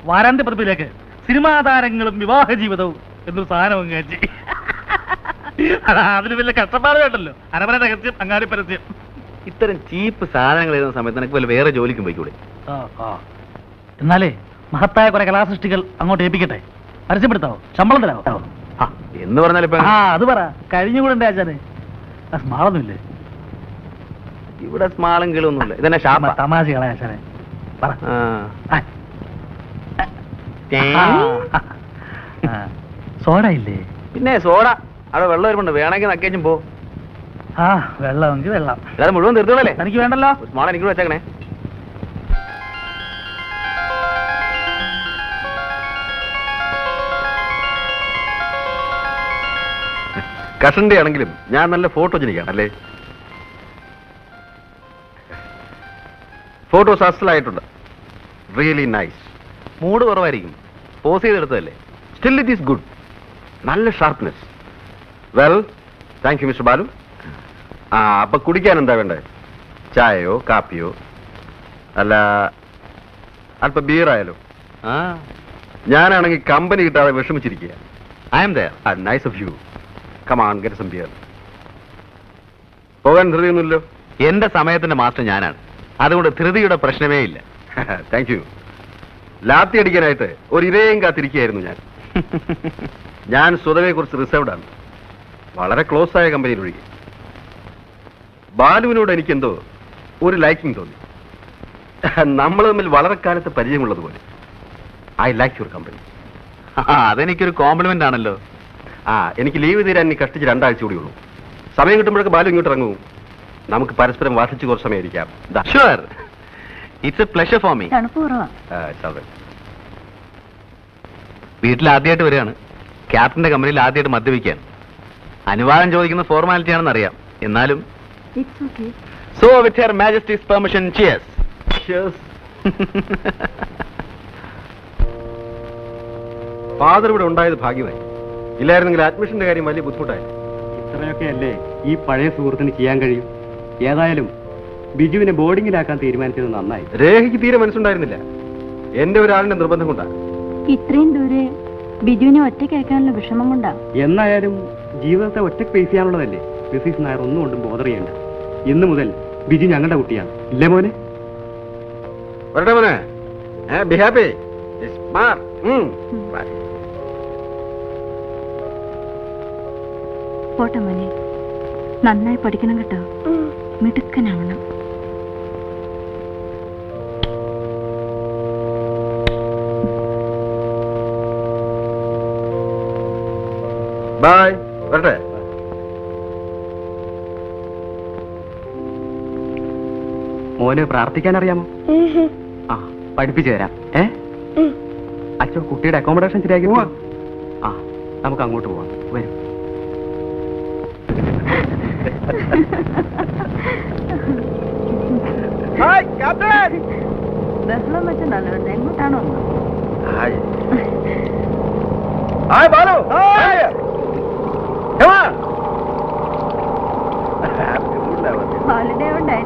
വാരാന്ത്യ പതിപ്പിലേക്ക് സിനിമാ താരങ്ങളും വിവാഹ ജീവിതവും എന്നൊരു സാധനം കാച്ചി. അതിന് വലിയ കഷ്ടപ്പാട് വേണ്ടല്ലോ. അരമന രഹസ്യം, അങ്ങാടി പരസ്യം. ഇത്തരം ചീപ്പ് സാധനങ്ങൾ എഴുതുന്ന സമയത്ത് നിനക്ക് വല്ല വേറെ ജോലിക്കും പോയിക്കൂടെ? എന്നാലേ മഹത്തായ കുറെ കലാസൃഷ്ടികൾ അങ്ങോട്ട് ഏൽപ്പിക്കട്ടെ. പരസ്യപ്പെടുത്താവോ? ശമ്പളം തരാവോ? എന്ന് പറഞ്ഞാൽ ഇപ്പൊ അത് പറ. കഴിഞ്ഞുകൂടെ ആചാരെ? സ്മാളൊന്നുമില്ലേ ഇവിടെ? സ്മാളും കിളൊന്നുമില്ല. ഇതന്നെ ഷാപ്പ. തമാശകളെ ആശാനെ പറ. സോഡ ഇല്ലേ? പിന്നെ സോഡ അവിടെ വെള്ളം വരുമ്പുണ്ട്. വേണമെങ്കിൽ നക്കേച്ചും പോ. വെള്ളമെങ്കിൽ വെള്ളം. അല്ലാതെ മുഴുവൻ തീർത്തോളല്ലേ? എനിക്ക് വേണ്ടല്ലോ. സ്മാൾ എനിക്ക് വെച്ചേക്കണേ. കഷന്റെ ആണെങ്കിലും ഞാൻ നല്ല ഫോട്ടോജനിക്കാണ് അല്ലേ? ഫോട്ടോസ് അസലായിട്ടുണ്ട്. Really nice. മൂഡ് കുറവായിരിക്കും, പോസ് ചെയ്തെടുത്തതല്ലേ? Still it is good. നല്ല sharpness. Well, thank you mister Balu. അപ്പൊ കുടിക്കാൻ എന്താ വേണ്ടത്? ചായയോ കാപ്പിയോ അല്ല അല്പം ബിയറായാലോ? ആ, ഞാനാണെങ്കിൽ കമ്പനി കിട്ടാതെ വിഷമിച്ചിരിക്കുക. I am there. Nice of you. Come on, get some beer. പോകാൻ ധൃതിയൊന്നുമില്ലോ? എന്റെ സമയത്തിന്റെ മാസ്റ്റർ ഞാനാണ്, അതുകൊണ്ട് ധൃതിയുടെ പ്രശ്നമേ ഇല്ല. Thank you. ലാത്തി അടിക്കാനായിട്ട് ഒരു ഇരയും കാത്തിരിക്കുകയായിരുന്നു ഞാൻ. ഞാൻ സ്വതവേ കുറിച്ച് റിസർവ്ഡ് ആണ്, വളരെ ക്ലോസ് ആയ കമ്പനിയിലൊഴികെ. ബാലുവിനോട് എനിക്കെന്തോ ഒരു ലൈക്കിംഗ് തോന്നി. നമ്മൾ തമ്മിൽ വളരെ കാലത്ത് പരിചയമുള്ളതുപോലെ. I like your company. അതെനിക്കൊരു കോംപ്ലിമെന്റ് ആണല്ലോ. എനിക്ക് ലീവ് തീരാൻ ഇനി കഷ്ടിച്ച് 2 ആഴ്ച കൂടി ഉള്ളൂ. സമയം കിട്ടുമ്പോഴൊക്കെ ബാലു ഇങ്ങോട്ട് ഇറങ്ങും. നമുക്ക് പരസ്പരം വാർഷിച്ച് കുറച്ച് സമയം ഇരിക്കാം. Sure, it's A pleasure for me. തണുപ്പ് കുറവാ. വീട്ടിൽ ആദ്യമായിട്ട് വരികയാണ്, ക്യാപ്റ്റന്റെ കമ്പനിയിൽ ആദ്യമായിട്ട് മദ്യപിക്കാൻ. അനുവാദം ചോദിക്കുന്ന ഫോർമാലിറ്റി ആണെന്ന് അറിയാം, എന്നാലും it's okay. So with her Majesty's permission, cheers. Father ഇവിടെ ഉണ്ടായത് ഭാഗ്യമായി. ഇല്ലായിരുന്നെങ്കിൽ അഡ്മിഷന്റെ കാര്യം വലിയ ബുദ്ധിമുട്ടായി. ഇത്രയൊക്കെ അല്ലേ ഈ പഴയ സുഹൃത്തിന് ചെയ്യാൻ കഴിയും. ഏതായാലും ബിജുവിനെ ബോർഡിങ്ങിലാക്കാൻ തീരുമാനിച്ചത് നന്നായി. രേഖയ്ക്ക് തീരെ മനസ്സുണ്ടായിരുന്നില്ല, എന്റെ ഒരാളിന്റെ നിർബന്ധം കൊണ്ടാണ്. ഇത്രയും ദൂരെ ബിജുവിനെ ഒറ്റയ്ക്ക് അയക്കാനുള്ള വിഷമം കൊണ്ടാ. എന്നായാലും ജീവിതത്തെ ഒറ്റയ്ക്ക് ഫേസ് ചെയ്യാനുള്ളതല്ലേ. മിസ്സിസ് നായർ ഒന്നും കൊണ്ടും ബോധർ ചെയ്യണ്ട. ഇന്നു മുതൽ ബിജു ഞങ്ങളുടെ കുട്ടിയാണ്, ഇല്ലേ മോനെ? വരട്ടെ മോനെ. Be happy. പോട്ടെ മോനെ, നന്നായി പഠിക്കണം കേട്ടോ, മിടുക്കനാവണം. ബൈ. വരട്ടെ. മോന് പ്രാർത്ഥിക്കാൻ അറിയാമോ? പഠിപ്പിച്ചു തരാം. അച്ഛോ കുട്ടിയുടെ അക്കോമഡേഷൻ ശരിയാക്കി. നമുക്ക് അങ്ങോട്ട് പോവാം. വരും. ബഹളം വെച്ച് നല്ലതുണ്ട്. എങ്ങോട്ടാണോ? ഹോളിഡേ ഉണ്ടായി.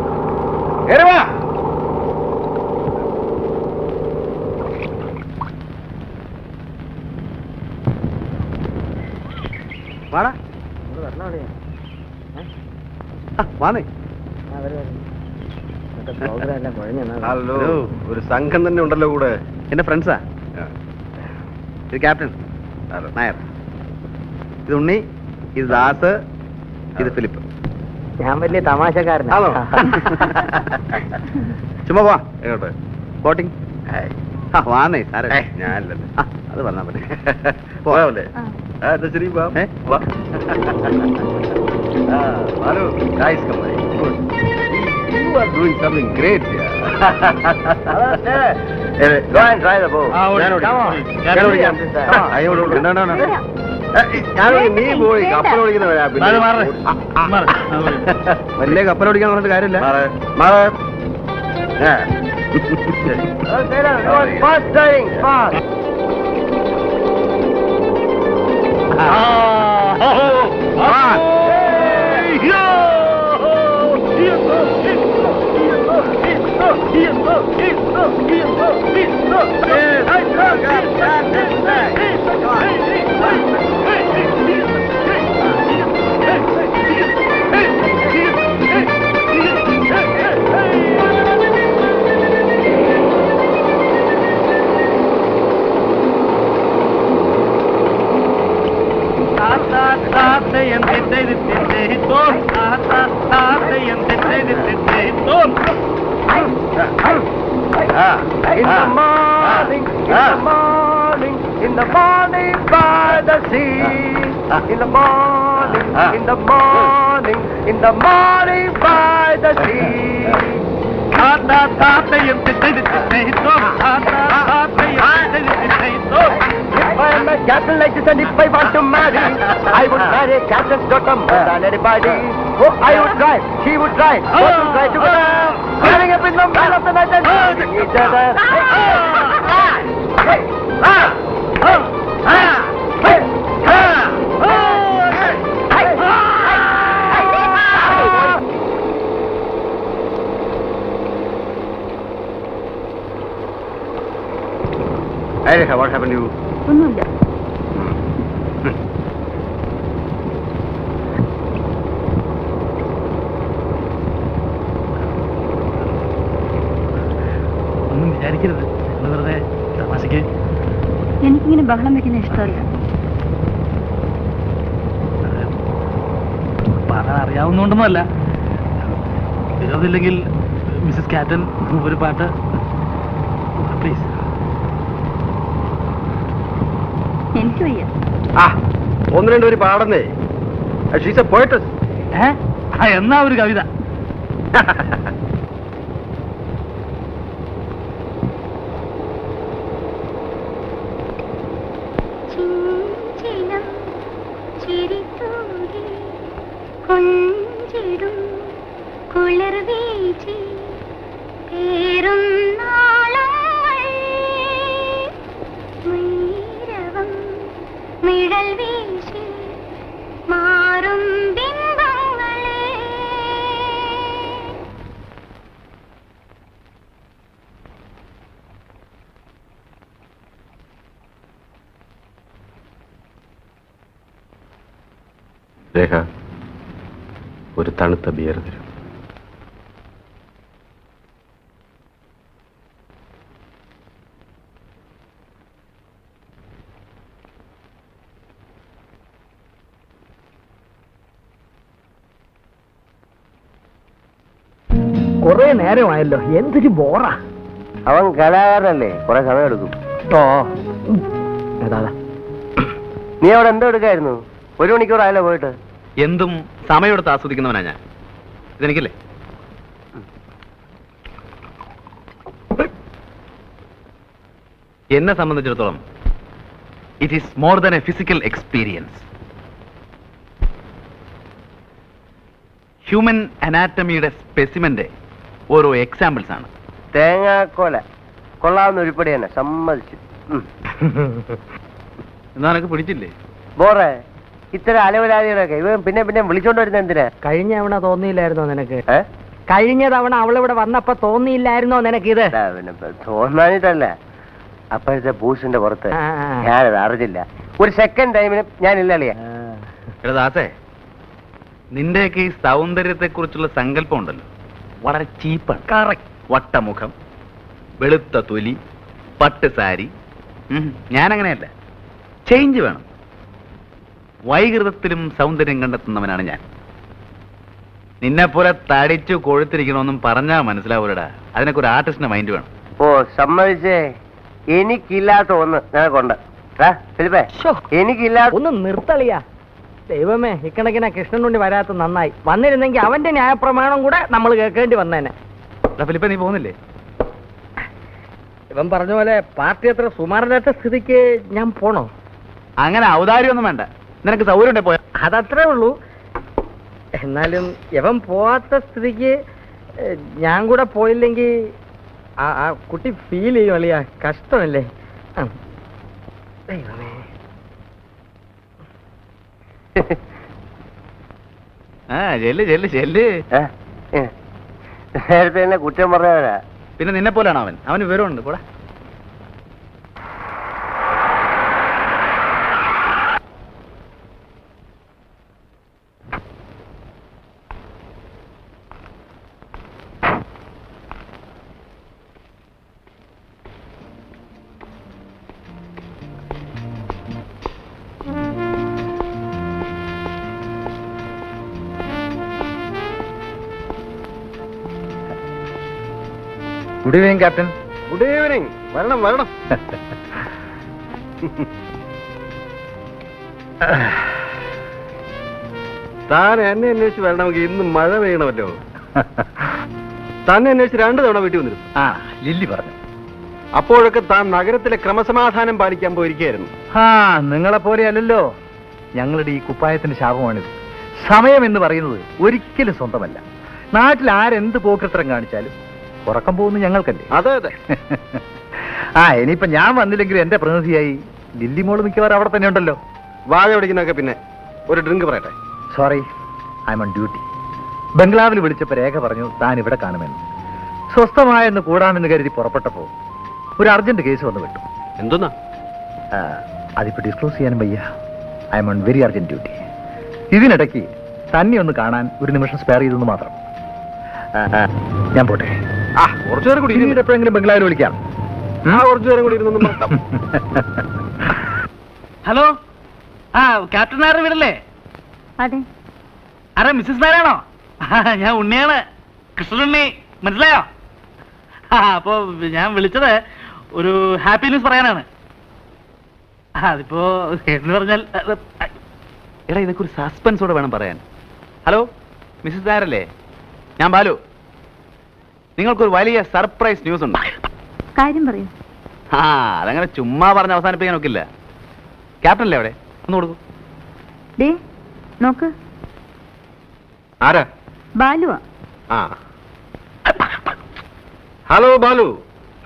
ഹലോ, ഒരു സംഘം തന്നെ ഉണ്ടല്ലോ കൂടെ. എന്റെ ഫ്രണ്ട്സാ. ഇത് ക്യാപ്റ്റൻ നായർ, ഇത് ഉണ്ണി, ഇത് ദാസ്, ഇത് ഫിലിപ്പ്. ഞാൻ വലിയ തമാശക്കാരനാണോ? ചുമ്മാ പോവാ. എങ്ങോട്ട്? ബോട്ടിംഗ്. വാന്നേ സാറേ. ഞാനല്ലേ. അത് പറഞ്ഞാ മതി. പോയാവല്ലേ? ശരി. Hello guys, come on. Good. You are doing something great here. Go and try the boat. നീ പോയി കപ്പൽ ഓടിക്കുന്നവരാ. വലിയ കപ്പൽ ഓടിക്കാൻ പറഞ്ഞിട്ട് കാര്യമില്ല. In the morning by the sea, in the morning, in the morning, in the morning by the sea. If I am a Captain like this, and if I want to marry, I would marry Captain's daughter more than anybody. Oh, I would drive, she would drive, both would drive together, standing up in the middle of the night and loving each other. Hey, Rekha, what happened to you? ഒന്നുമില്ല. ഒന്നും വിചാരിക്കരുത്, വെറുതെ തമാശക്ക്. എനിക്കിങ്ങനെ ബഹളം വെക്കുന്ന ഇഷ്ടമല്ല. പാടാൻ അറിയാവുന്നോണ്ടൊന്നുമല്ല. വിരോധമില്ലെങ്കിൽ മിസ്സസ് കാറ്റൻ ഒരു പാട്ട് പ്ലീസ്. എനിക്ക് വയ്യ. ഒന്ന് രണ്ടുപേര് പാടുന്നേ. She's a poetess. എന്നാ ഒരു കവിത. രേഖ, ഒരു തണുത്ത ബിയർ തരും. കുറെ നേരമായല്ലോ, എന്തൊരു ബോറാ. അവൻ കലാകാരനല്ലേ, കുറെ സമയം എടുക്കും. ഓ ഏതാ നീ അവിടെ എന്തോ എടുക്കായിരുന്നു? 1 മണിക്കൂറായല്ലോ പോയിട്ട്. എന്തും സമയമെടുത്ത് ആസ്വദിക്കുന്നവനാ ഞാൻ. ഇതെനിക്കല്ലേ? എന്നെ സംബന്ധിച്ചിടത്തോളം it is more than a physical experience. Human അനാറ്റമിയുടെ സ്പെസിമെന്റെ ഓരോ എക്സാമ്പിൾസ് ആണ്. തേങ്ങാക്കോല കൊള്ളാവുന്ന ഉരുപ്പടി തന്നെ, സമ്മതിച്ചു. എന്നാ നിനക്ക് പിടിച്ചില്ലേ? ബോറേ, ഇത്തരം അലവലാദികളൊക്കെ ഇവൻ പിന്നെ പിന്നെ വിളിച്ചോണ്ട് വരുന്ന എന്തിനാ? കഴിഞ്ഞ തവണ തോന്നിയില്ലായിരുന്നോ നിനക്ക്? കഴിഞ്ഞ തവണ അവളിവിടെ വന്നപ്പോ തോന്നിയില്ലായിരുന്നോ നിനക്ക്? ഇത് തോന്നാനിട്ടല്ല, അപ്പോഴത്തെ ബൂസിന്റെ പുറത്ത് ഞാനത് അറിഞ്ഞില്ല. ഒരു സെക്കൻഡ് ടൈമിന് ഞാനില്ലല്ലേ. ദാസേ, നിന്റെയൊക്കെ ഈ സൗന്ദര്യത്തെ കുറിച്ചുള്ള സങ്കല്പം ഉണ്ടല്ലോ, വളരെ ചീപ്പാണ്. കറക്റ്റ്. വട്ടമുഖം, വെളുത്ത തൊലി, പട്ട് സാരി. ഞാനങ്ങനെയല്ല, ചേഞ്ച് വേണം. വൈകൃതത്തിലും സൗന്ദര്യം കണ്ടെത്തുന്നവനാണ് ഞാൻ. നിന്നെപ്പോലെ തടിച്ചു കൊഴുത്തിരിക്കണമെന്നും പറഞ്ഞാൽ മനസ്സിലാവൂലടാ. അതിനൊക്കെ ഒരു ആർട്ടിസ്റ്റിന്റെ മൈൻഡ് വേണം. ഓ സമ്മതിച്ചേ, എനിക്കില്ലാത്ത ഒന്ന് നിനക്കുണ്ട്. എനിക്കില്ലാത്ത ഒന്ന് നിർത്തളിയാ. ദൈവമേ, ഇക്കണക്കിനാ കൃഷ്ണനുണ്ണി വരാത്ത നന്നായി. വന്നിരുന്നെങ്കിൽ അവന്റെ ന്യായപ്രമാണം കൂടെ നമ്മൾ കേൾക്കേണ്ടി വന്നേനെ. ഫിലിപ്പ, നീ പോകുന്നില്ലേ? ഇവൻ പറഞ്ഞ പോലെ പാർട്ടി അത്ര സുമാരനാത്ത സ്ഥിതിക്ക് ഞാൻ പോണോ? അങ്ങനെ ഔദാര്യമൊന്നും വേണ്ട. നിനക്ക് സൗകര്യം ഉണ്ടേ പോയാ. അതത്രേ ഉള്ളൂ. എന്നാലും ഇവൻ പോവാത്ത സ്ഥിതിക്ക് ഞാൻ കൂടെ പോയില്ലെങ്കിൽ ആ കുട്ടി ഫീൽ ചെയ്യും അളിയാ. കഷ്ടമല്ലേ? ദൈവമേ. ചെല്ല്. നേരത്തെ തന്നെ കുറ്റം പറഞ്ഞവരാ. പിന്നെ നിന്നെ പോലെയാണ് അവൻ. അവന് വിവരമുണ്ട്. പോടാ. Good evening captain. Good evening. വരണം വരണം. താൻ എന്നെ അന്വേഷിച്ച് വരണമെങ്കിൽ ഇന്ന് മഴ പെയ്യണമല്ലോ. തന്നെ അന്വേഷിച്ച് 2 തവണ വീട്ടിൽ വന്നിരുന്നു. ലില്ലി പറഞ്ഞു. അപ്പോഴൊക്കെ താൻ നഗരത്തിലെ ക്രമസമാധാനം പാലിക്കാൻ പോയിരിക്കുകയായിരുന്നു. ആ നിങ്ങളെ പോലെ അല്ലല്ലോ ഞങ്ങളുടെ ഈ കുപ്പായത്തിന്റെ ശാപമാണിത്. സമയം എന്ന് പറയുന്നത് ഒരിക്കലും സ്വന്തമല്ല. നാട്ടിൽ ആരെന്ത് പോക്കൃത്തരം കാണിച്ചാലും ഉറക്കം പോകുന്നത് ഞങ്ങൾക്കല്ലേ. അതെ അതെ. ആ ഇനിയിപ്പോ ഞാൻ വന്നില്ലെങ്കിൽ എന്റെ പ്രതിനിധിയായി ലില്ലിമോള് മിക്കവാറും അവിടെ തന്നെ ഉണ്ടല്ലോ. വാഴ പിടിക്കുന്നൊക്കെ പിന്നെ ഒരു ഡ്രിങ്ക് പറയട്ടെ. Sorry, I am on duty. ബംഗ്ലാവിൽ വിളിച്ചപ്പോ രേഖ പറഞ്ഞു താൻ ഇവിടെ കാണുമെന്ന്. സ്വസ്ഥമായെന്ന് കൂടാമെന്ന് കരുതി പുറപ്പെട്ടപ്പോ ഒരു അർജന്റ് കേസ് വന്ന് വിട്ടു. എന്തോന്നാ? അതിപ്പോ ഡിസ്ക്ലോസ് ചെയ്യാനും വയ്യ. I am on very urgent duty. ഇതിനിടയ്ക്ക് തന്നെ ഒന്ന് കാണാൻ ഒരു നിമിഷം സ്പെയർ ചെയ്തെന്ന് മാത്രം. ഞാൻ പോട്ടെ. കുറച്ചു നേരം കൂടി പിന്നീട് എപ്പോഴെങ്കിലും ബംഗ്ലാവിൽ വിളിക്കാം. കുറച്ചു നേരം കൂടി ഇരുന്നൊന്നും നോക്കാം. ഹലോ, ആ ക്യാപ്റ്റൻ നായരുടെ വീടല്ലേ? അതെ. ആരാ, മിസ്സസ് നായരാണോ? ഞാൻ ഉണ്ണിയാണ്, കൃഷ്ണനുണ്ണി, മനസ്സിലായോ? അപ്പോ ഞാൻ വിളിച്ചത് ഒരു ഹാപ്പി ന്യൂസ് പറയാനാണ്. അതിപ്പോ എന്ന് പറഞ്ഞാൽ എടാ, ഇതൊക്കെ ഒരു സസ്പെൻസോടെ വേണം പറയാൻ. ഹലോ മിസ്സസ് നായരല്ലേ? ഞാൻ ബാലു. നിങ്ങൾക്കൊരു വലിയ സർപ്രൈസ് ന്യൂസ് ഉണ്ട്. കാര്യം പറയൂ. അതങ്ങനെ ചുമ്മാ പറഞ്ഞ് അവസാനിപ്പിക്കാൻ ഒക്കില്ല. ക്യാപ്റ്റൻ അല്ലേ അവിടെ? ഒന്ന് കൊടുക്കൂ. ഡേ നോക്ക്, ആരാ? ബാലുവാ. ആ hello Balu.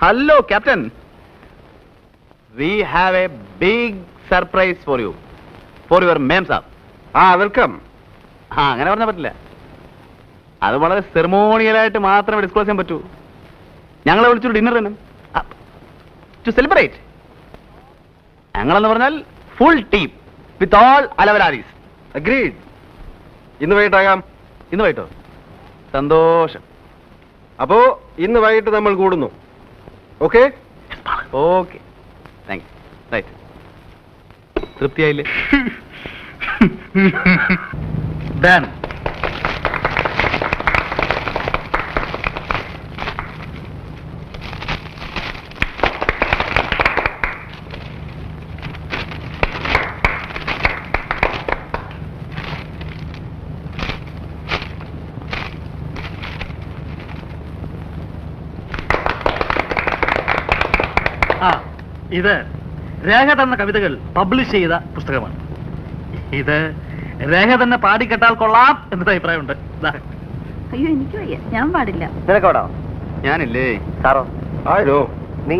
Hello captain, we have a big surprise for you, for your memsahib. Welcome. അങ്ങനെ പറഞ്ഞാൽ പറ്റില്ല. അത് വളരെ സെറിമോണിയലായിട്ട് മാത്രമേ ഡിസ്ക്ലോസ് ചെയ്യാൻ പറ്റൂ. ഞങ്ങളെ വിളിച്ചൊരു ഡിന്നർ തന്നെ ടു സെലിബ്രേറ്റ്. ഞങ്ങളെന്ന് പറഞ്ഞാൽ ഫുൾ ടീം വിത്ത് ഓൾ അലവലാരീസ്. അഗ്രീഡ്. ഇന്ന് വൈകിട്ടാകാം. ഇന്ന് വൈകിട്ടോ? സന്തോഷം. അപ്പോ ഇന്ന് വൈകിട്ട് നമ്മൾ കൂടുന്നു. Okay okay, thank you. Right, തൃപ്തിയായില്ലേ? ഡൺ. ഇത് രേഖ തന്ന കവിതകൾ പബ്ലിഷ് ചെയ്ത പുസ്തകമാണ്. ഇത് രേഖ തന്നെ പാടിക്കെട്ടാൽ കൊള്ളാം എന്നൊരു അഭിപ്രായമുണ്ട്. അയ്യോ എനിക്ക് വയ്യ, ഞാൻ പാടില്ല. നിനക്കോടോ? ഞാനില്ലേ സാറോ? ആരോ നീ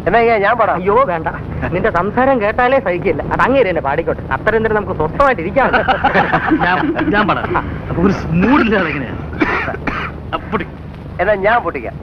എന്നാ ഞാൻ പാടാം. അയ്യോ വേണ്ട, നിന്റെ സംസാരം കേട്ടാലേ സഹിക്കില്ല. അത് അങ്ങേര് തന്നെ പാടിക്കോട്ടെ. അത്രയും നേരം നമുക്ക് സ്വസ്ഥമായിട്ട് ഇരിക്കാം. ഞാൻ പാടാം. അപ്പൊ ഒരു മൂഡില്ലാതെ എങ്ങനെയാ? എന്നാ ഞാൻ പൊട്ടിക്കാം.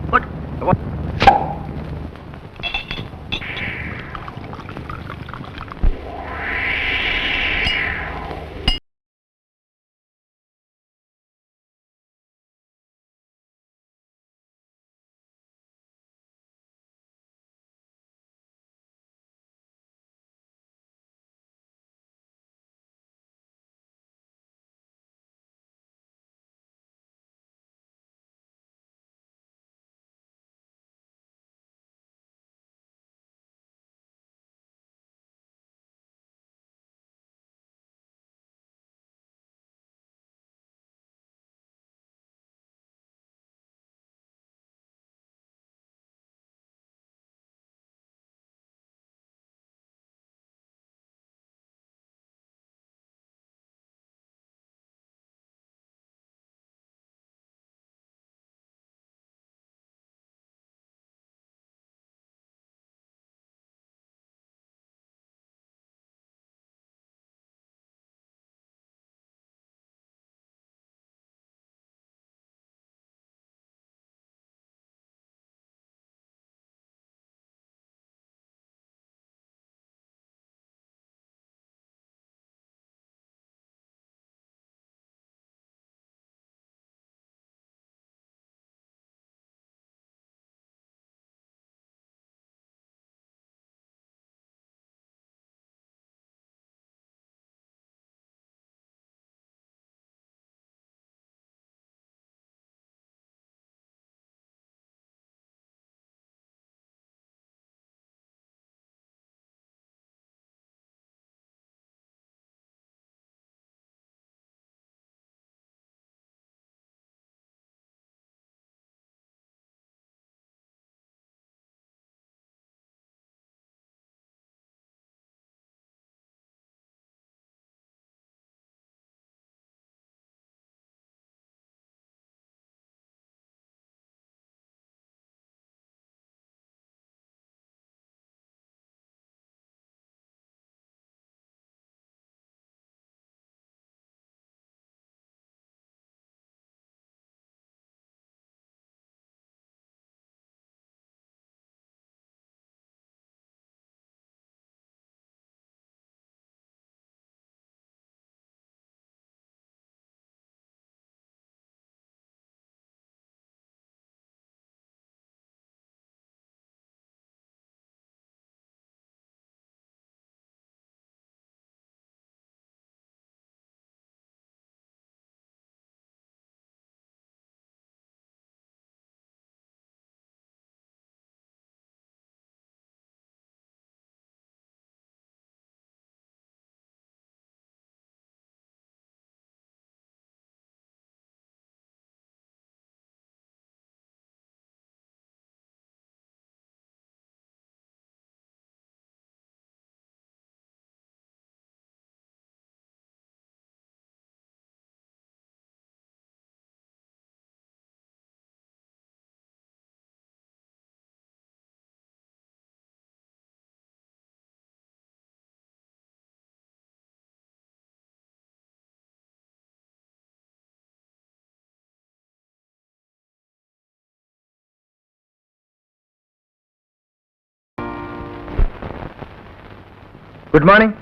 Good morning.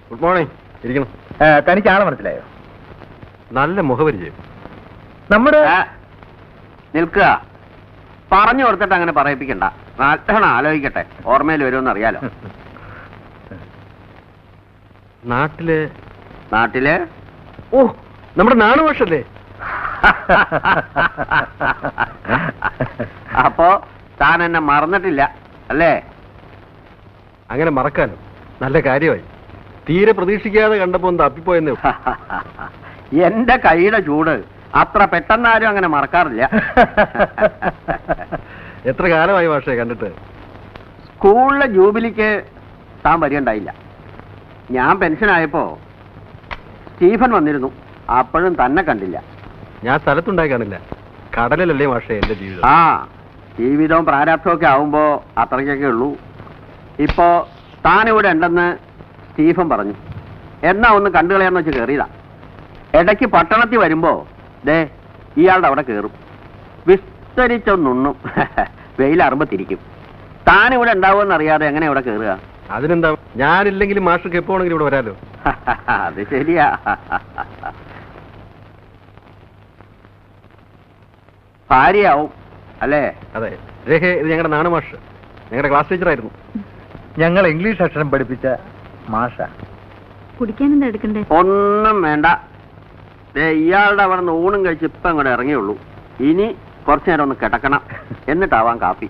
Good morning. ഇരിക്കണം. തനിക്ക് ആളെ മനസ്സിലായോ? നല്ല മുഖപരിചയം. നമ്മുടെ നിൽക്കുക. പറഞ്ഞു കൊടുത്തിട്ട് അങ്ങനെ പറയിപ്പിക്കണ്ട. നല്ലോണം ആലോചിക്കട്ടെ, ഓർമ്മയിൽ വരുമെന്ന് അറിയാലോ. നാട്ടില് ഓ, നമ്മുടെ നാണുഭാഷല്ലേ? അപ്പോ താൻ എന്നെ മറന്നിട്ടില്ല അല്ലേ? അങ്ങനെ മറക്കാനോ? നല്ല കാര്യമായി. തീരെ പ്രതീക്ഷിക്കാതെ കണ്ടപ്പോ ഒന്ന് തപ്പിപ്പോയെന്നേ. എന്റെ കൈയുടെ ചൂട് അത്ര പെട്ടെന്നാരും അങ്ങനെ മറക്കാറില്ല. എത്ര കാലമായി ഭാഷയെ കണ്ടിട്ട്? സ്കൂളിലെ ജൂബിലിക്ക് താൻ വരികയുണ്ടായില്ല. ഞാൻ പെൻഷനായപ്പോ സ്റ്റീഫൻ വന്നിരുന്നു. അപ്പോഴും തന്നെ കണ്ടില്ല. ഞാൻ സ്ഥലത്തുണ്ടായി കാണില്ല. കടലിലല്ലേ ഭാഷ എന്റെ ജീവിതം. ആ, ജീവിതവും പ്രാരാബ്ധവും ഒക്കെ ആവുമ്പോ അത്രയ്ക്കൊക്കെ ഉള്ളൂ. ഇപ്പോ താനിവിടെ ഉണ്ടെന്ന് സ്റ്റീഫൻ പറഞ്ഞു. എന്നാ ഒന്ന് കണ്ടുകളയാന്ന് വെച്ച് കയറിയതാ. ഇടയ്ക്ക് പട്ടണത്തിൽ വരുമ്പോ ദേ ഇയാളുടെ അവിടെ കയറും. വിസ്തരിച്ചൊന്നുണ്ണും. വെയിലറുമ്പോ തിരിക്കും. താനിവിടെ ഉണ്ടാവുമെന്ന് അറിയാതെ എങ്ങനെ ഇവിടെ കയറുക? അതിനെന്താ, ഞാനില്ലെങ്കിലും മാഷക്ക് എപ്പോ ആണെങ്കിലും ഇവിടെ വരാലോ. അത് ശരിയാ. ഭാര്യയാവും അല്ലേ? അതെ. രേഖ, ഇത് ഞങ്ങളുടെ നാണു മാഷ്, ഞങ്ങളുടെ ക്ലാസ് ടീച്ചറായിരുന്നു. ഞങ്ങൾ ഇംഗ്ലീഷ് അക്ഷരം പഠിപ്പിച്ച മാഷ. കുടിക്കാൻ എന്താ എടുക്കണ്ടേ? ഒന്നും വേണ്ട. ഇയാളുടെ അവിടെ നിന്ന് ഊണും കഴിച്ച് ഇപ്പം അങ്ങോട്ട് ഇറങ്ങിയുള്ളൂ. ഇനി കുറച്ചു നേരം ഒന്ന് കിടക്കണം, എന്നിട്ടാവാം കാപ്പി.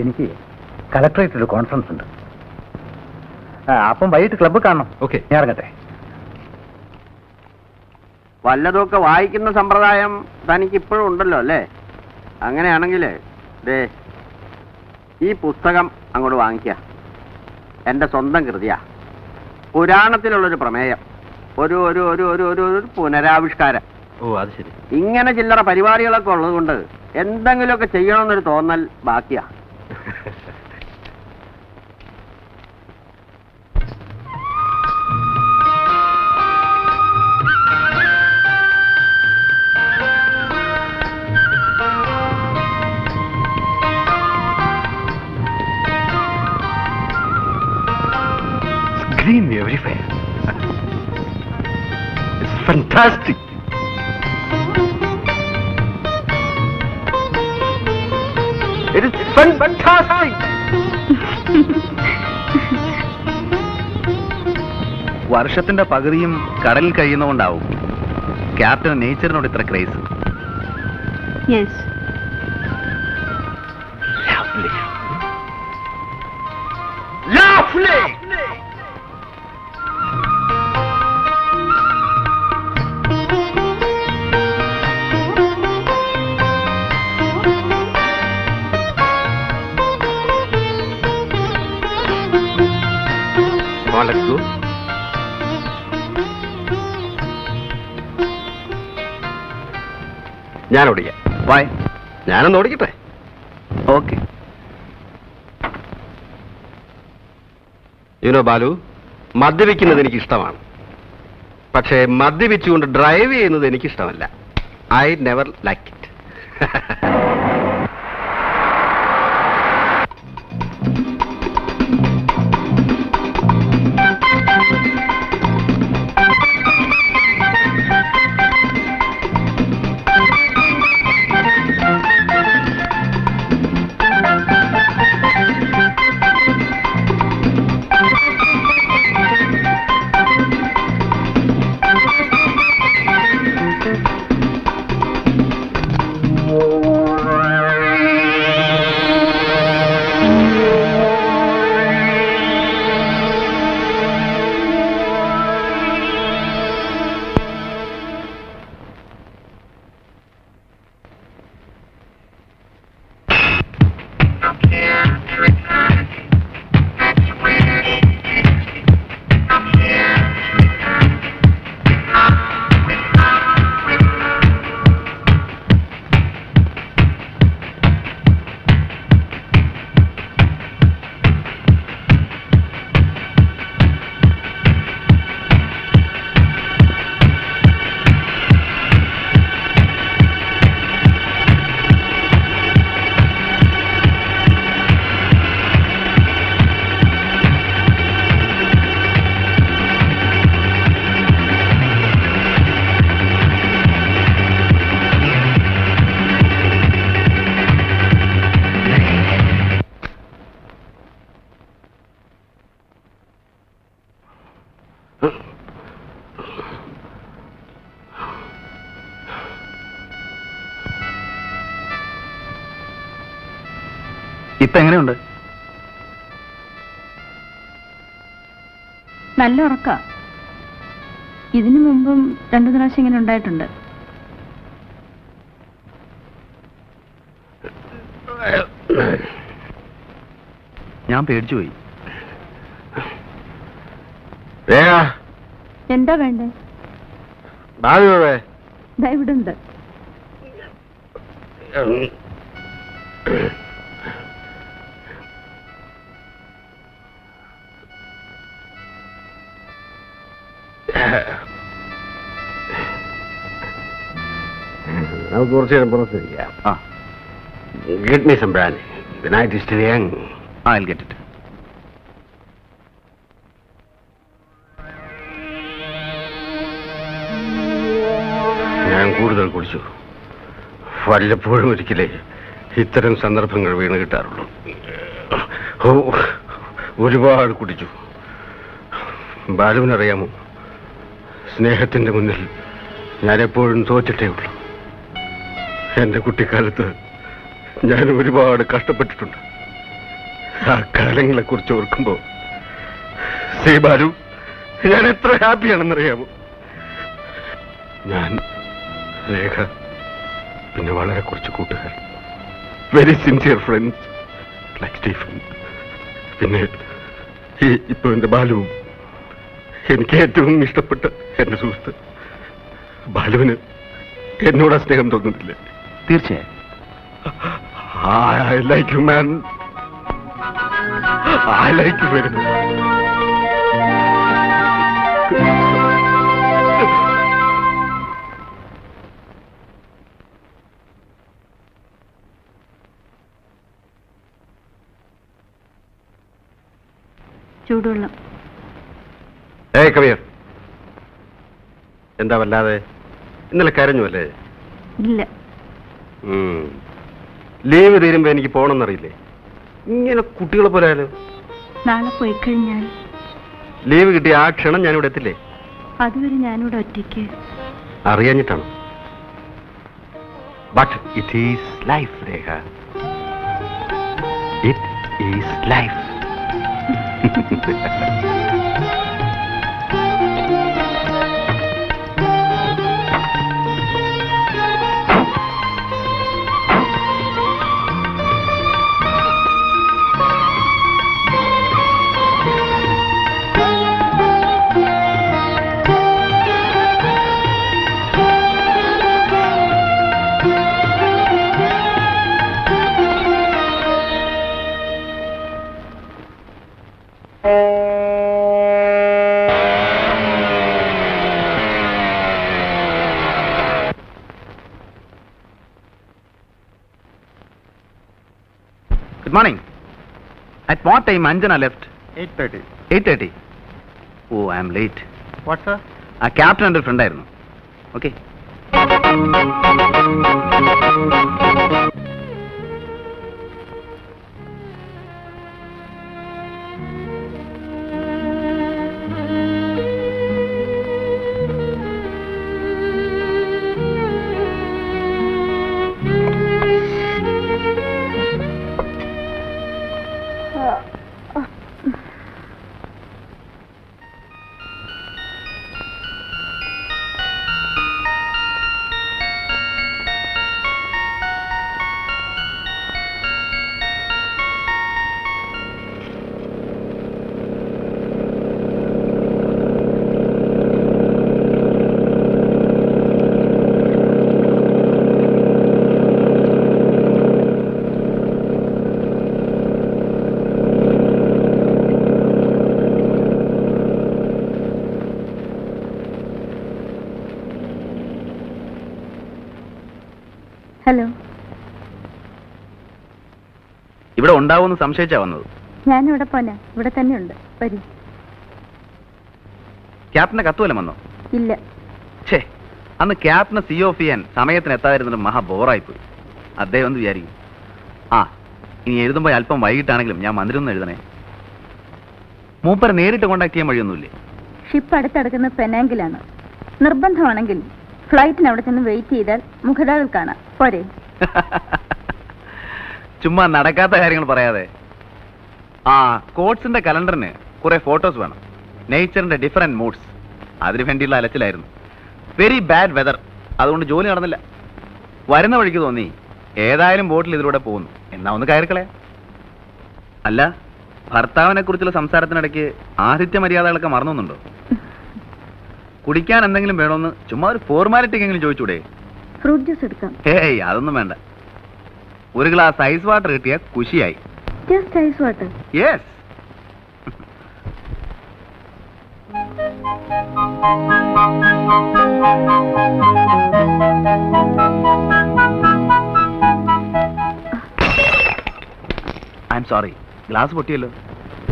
എനിക്ക് കളക്ടറേറ്റിൽ ഒരു കോൺഫറൻസ് ഉണ്ട്. അപ്പം വൈകിട്ട് ക്ലബ്ബ് കാണണം. ഓക്കെ, ഞാൻ ഇറങ്ങട്ടെ. വല്ലതൊക്കെ വായിക്കുന്ന സമ്പ്രദായം തനിക്ക് ഇപ്പോഴും ഉണ്ടല്ലോ അല്ലേ? അങ്ങനെയാണെങ്കിൽ ദേ ഈ പുസ്തകം അങ്ങോട്ട് വാങ്ങിക്കുക. എൻ്റെ സ്വന്തം കൃതിയാ. പുരാണത്തിലുള്ളൊരു പ്രമേയം, ഒരു ഒരു ഒരു ഒരു ഒരു ഒരു പുനരാവിഷ്കാരം. ഓ, അത് ശരി. ഇങ്ങനെ ചില്ലറ പരിപാടികളൊക്കെ ഉള്ളതുകൊണ്ട് എന്തെങ്കിലുമൊക്കെ ചെയ്യണമെന്നൊരു തോന്നൽ ബാക്കിയാ. Green everywhere. It's fantastic. It is fantastic. വർഷത്തിന്റെ പകുതിയും കടലിൽ കഴിയുന്നതുകൊണ്ടാവും ക്യാപ്റ്റൻ നേച്ചറിനോട് ഇത്ര craze. Yes. Lovely. Let's go. ഞാൻ ഓടിക്കാം. വായ്, ഞാനൊന്ന് ഓടിക്കട്ടെ. ഓക്കെ. യുനോ ബാലു, മദ്യപിക്കുന്നത് എനിക്ക് ഇഷ്ടമാണ്. പക്ഷേ മദ്യപിച്ചുകൊണ്ട് ഡ്രൈവ് ചെയ്യുന്നത് എനിക്ക് ഇഷ്ടമല്ല. I never like it. ഇപ്പൊ എങ്ങനെയുണ്ട്? നല്ല ഉറക്ക. ഇതിനു മുമ്പും 2 പ്രാവശ്യം ഇങ്ങനെ ഉണ്ടായിട്ടുണ്ട്. ഞാൻ പേടിച്ചുപോയി. എന്താ വേണ്ടേ? ദാ ഇവിടെ ഉണ്ട്. നമുക്ക് കുറച്ച് നേരം പുറത്തിരിക്കാം. Get me some brandy. The night is still young. I'll get it. ഞാൻ കൂടുതൽ കുടിച്ചു. വല്ലപ്പോഴും ഒരിക്കലേ ഇത്തരം സന്ദർഭങ്ങൾ വീണ് കിട്ടാറുള്ളൂ. ഒരുപാട് കുടിച്ചു. ബാലുവിനറിയാമോ, സ്നേഹത്തിന്റെ മുന്നിൽ ഞാൻ എപ്പോഴും തോറ്റിട്ടേ ഉള്ളൂ. എന്റെ കുട്ടിക്കാലത്ത് ഞാൻ ഒരുപാട് കഷ്ടപ്പെട്ടിട്ടുണ്ട്. ആ കാലങ്ങളെ കുറിച്ച് ഓർക്കുമ്പോ ബാലു, ഞാൻ എത്ര ഹാപ്പിയാണെന്നറിയാമോ. ഞാൻ, രേഖ, പിന്നെ വളരെ കുറച്ച് കൂട്ടുകാർ, very sincere friends like Stephen, പിന്നെ ഇപ്പൊ എന്റെ ബാലുവും, എനിക്ക് ഏറ്റവും ഇഷ്ടപ്പെട്ട എന്റെ സുഹൃത്ത്. ബാലുവിന് എന്നോട് സ്നേഹം തോന്നുന്നില്ല. തീർച്ചയായും. I like you, man. I like you very much. ചൂടുവെള്ളം. കവിയർ, എന്താ വല്ലാതെ? ഇന്നലെ കരഞ്ഞു അല്ലേ? ഇല്ല. ലീവ് തീരുമ്പോ എനിക്ക് പോണമെന്നറിയില്ലേ? ഇങ്ങനെ കുട്ടികളെ പോലെയാലോ. നാളെ പോയി കഴിഞ്ഞാൽ ലീവ് കിട്ടിയ ആ ക്ഷണം ഞാനിവിടെ എത്തില്ലേ? അതുവരെ ഞാനിവിടെ ഒറ്റയ്ക്ക്. അറിയാഞ്ഞിട്ടാണ്. But it is life, Rekha. It is life. Good morning. At what time Anjana left? 8:30. 8:30. Oh, I am late. What, sir? ആ ക്യാപ്റ്റൻ എൻ്റെ ഫ്രണ്ട് ആയിരുന്നു. ഓക്കെ. ഹലോ. ഇവിടെ ഉണ്ടാവുമെന്ന് സംശയിച്ചാ വന്നത്. ഞാനിവിടെ പോനാ. ഇവിടെ തന്നെയുണ്ട്. വരി. ക്യാപ്റ്റന്റെ കത്ത് വല്ലതും വന്നോ? ഇല്ല. ഛേ, അന്ന് ക്യാപ്റ്റനെ സി ഓഫ് ചെയ്യാൻ സമയത്തിന് എത്താതിരുന്നിട്ട് മഹാ ബോറായിപ്പോയി. അദ്ദേഹം ഒന്ന് വിചാരിക്കും. ആ, ഇനി എഴുതുമ്പോൾ അല്പം വൈകിട്ടാണെങ്കിലും ഞാൻ മന്ദിരൊന്നും എഴുതണേ. മൂപ്പരെ നേരിട്ട് കോണ്ടാക്ട് ചെയ്യാൻ വഴിയൊന്നുമില്ലേ? ഷിപ്പ് അടുത്തടക്കുന്ന പെനാങ്കിലാണ്. നിർബന്ധമാണെങ്കിൽ ഫ്ലൈറ്റിന് അവിടെ ചെന്ന് വെയിറ്റ് ചെയ്താൽ മുഖതാവിൽ കാണാം. പോരെ? ചുമ്മാ നടക്കാത്ത കാര്യങ്ങൾ പറയാതെ. ആ കോട്സിന്റെ കലണ്ടറിന് കുറെ ഫോട്ടോസ് വേണം. നേച്ചറിന്റെ ഡിഫറെന്റ് മൂഡ്സ്. അതിനു വേണ്ടിയുള്ള അലച്ചിലായിരുന്നു. Very bad weather. അതുകൊണ്ട് ജോലി നടന്നില്ല. വരുന്ന വഴിക്ക് തോന്നി ഏതായാലും ബോട്ടിൽ ഇതിലൂടെ പോകുന്നു, എന്നാ ഒന്ന് കയറിക്കളയാ. അല്ല, ഭർത്താവിനെ കുറിച്ചുള്ള സംസാരത്തിനിടയ്ക്ക് ആതിഥ്യ മര്യാദകളൊക്കെ മറന്നുണ്ടോ? കുടിക്കാൻ എന്തെങ്കിലും വേണമെന്ന് ചുമ്മാ ഒരു ഫോർമാലിറ്റിക്കെങ്കിലും ചോദിച്ചൂടെ? ഫ്രൂട്ട് ജ്യൂസ് എടുക്കാം. ഏയ് അതൊന്നും വേണ്ട. ഒരു ഗ്ലാസ് ഐസ് വാട്ടർ കിട്ടിയ കുഷിയായി. Just ice water. Yes. I am sorry, glass പൊട്ടിയല്ലോ.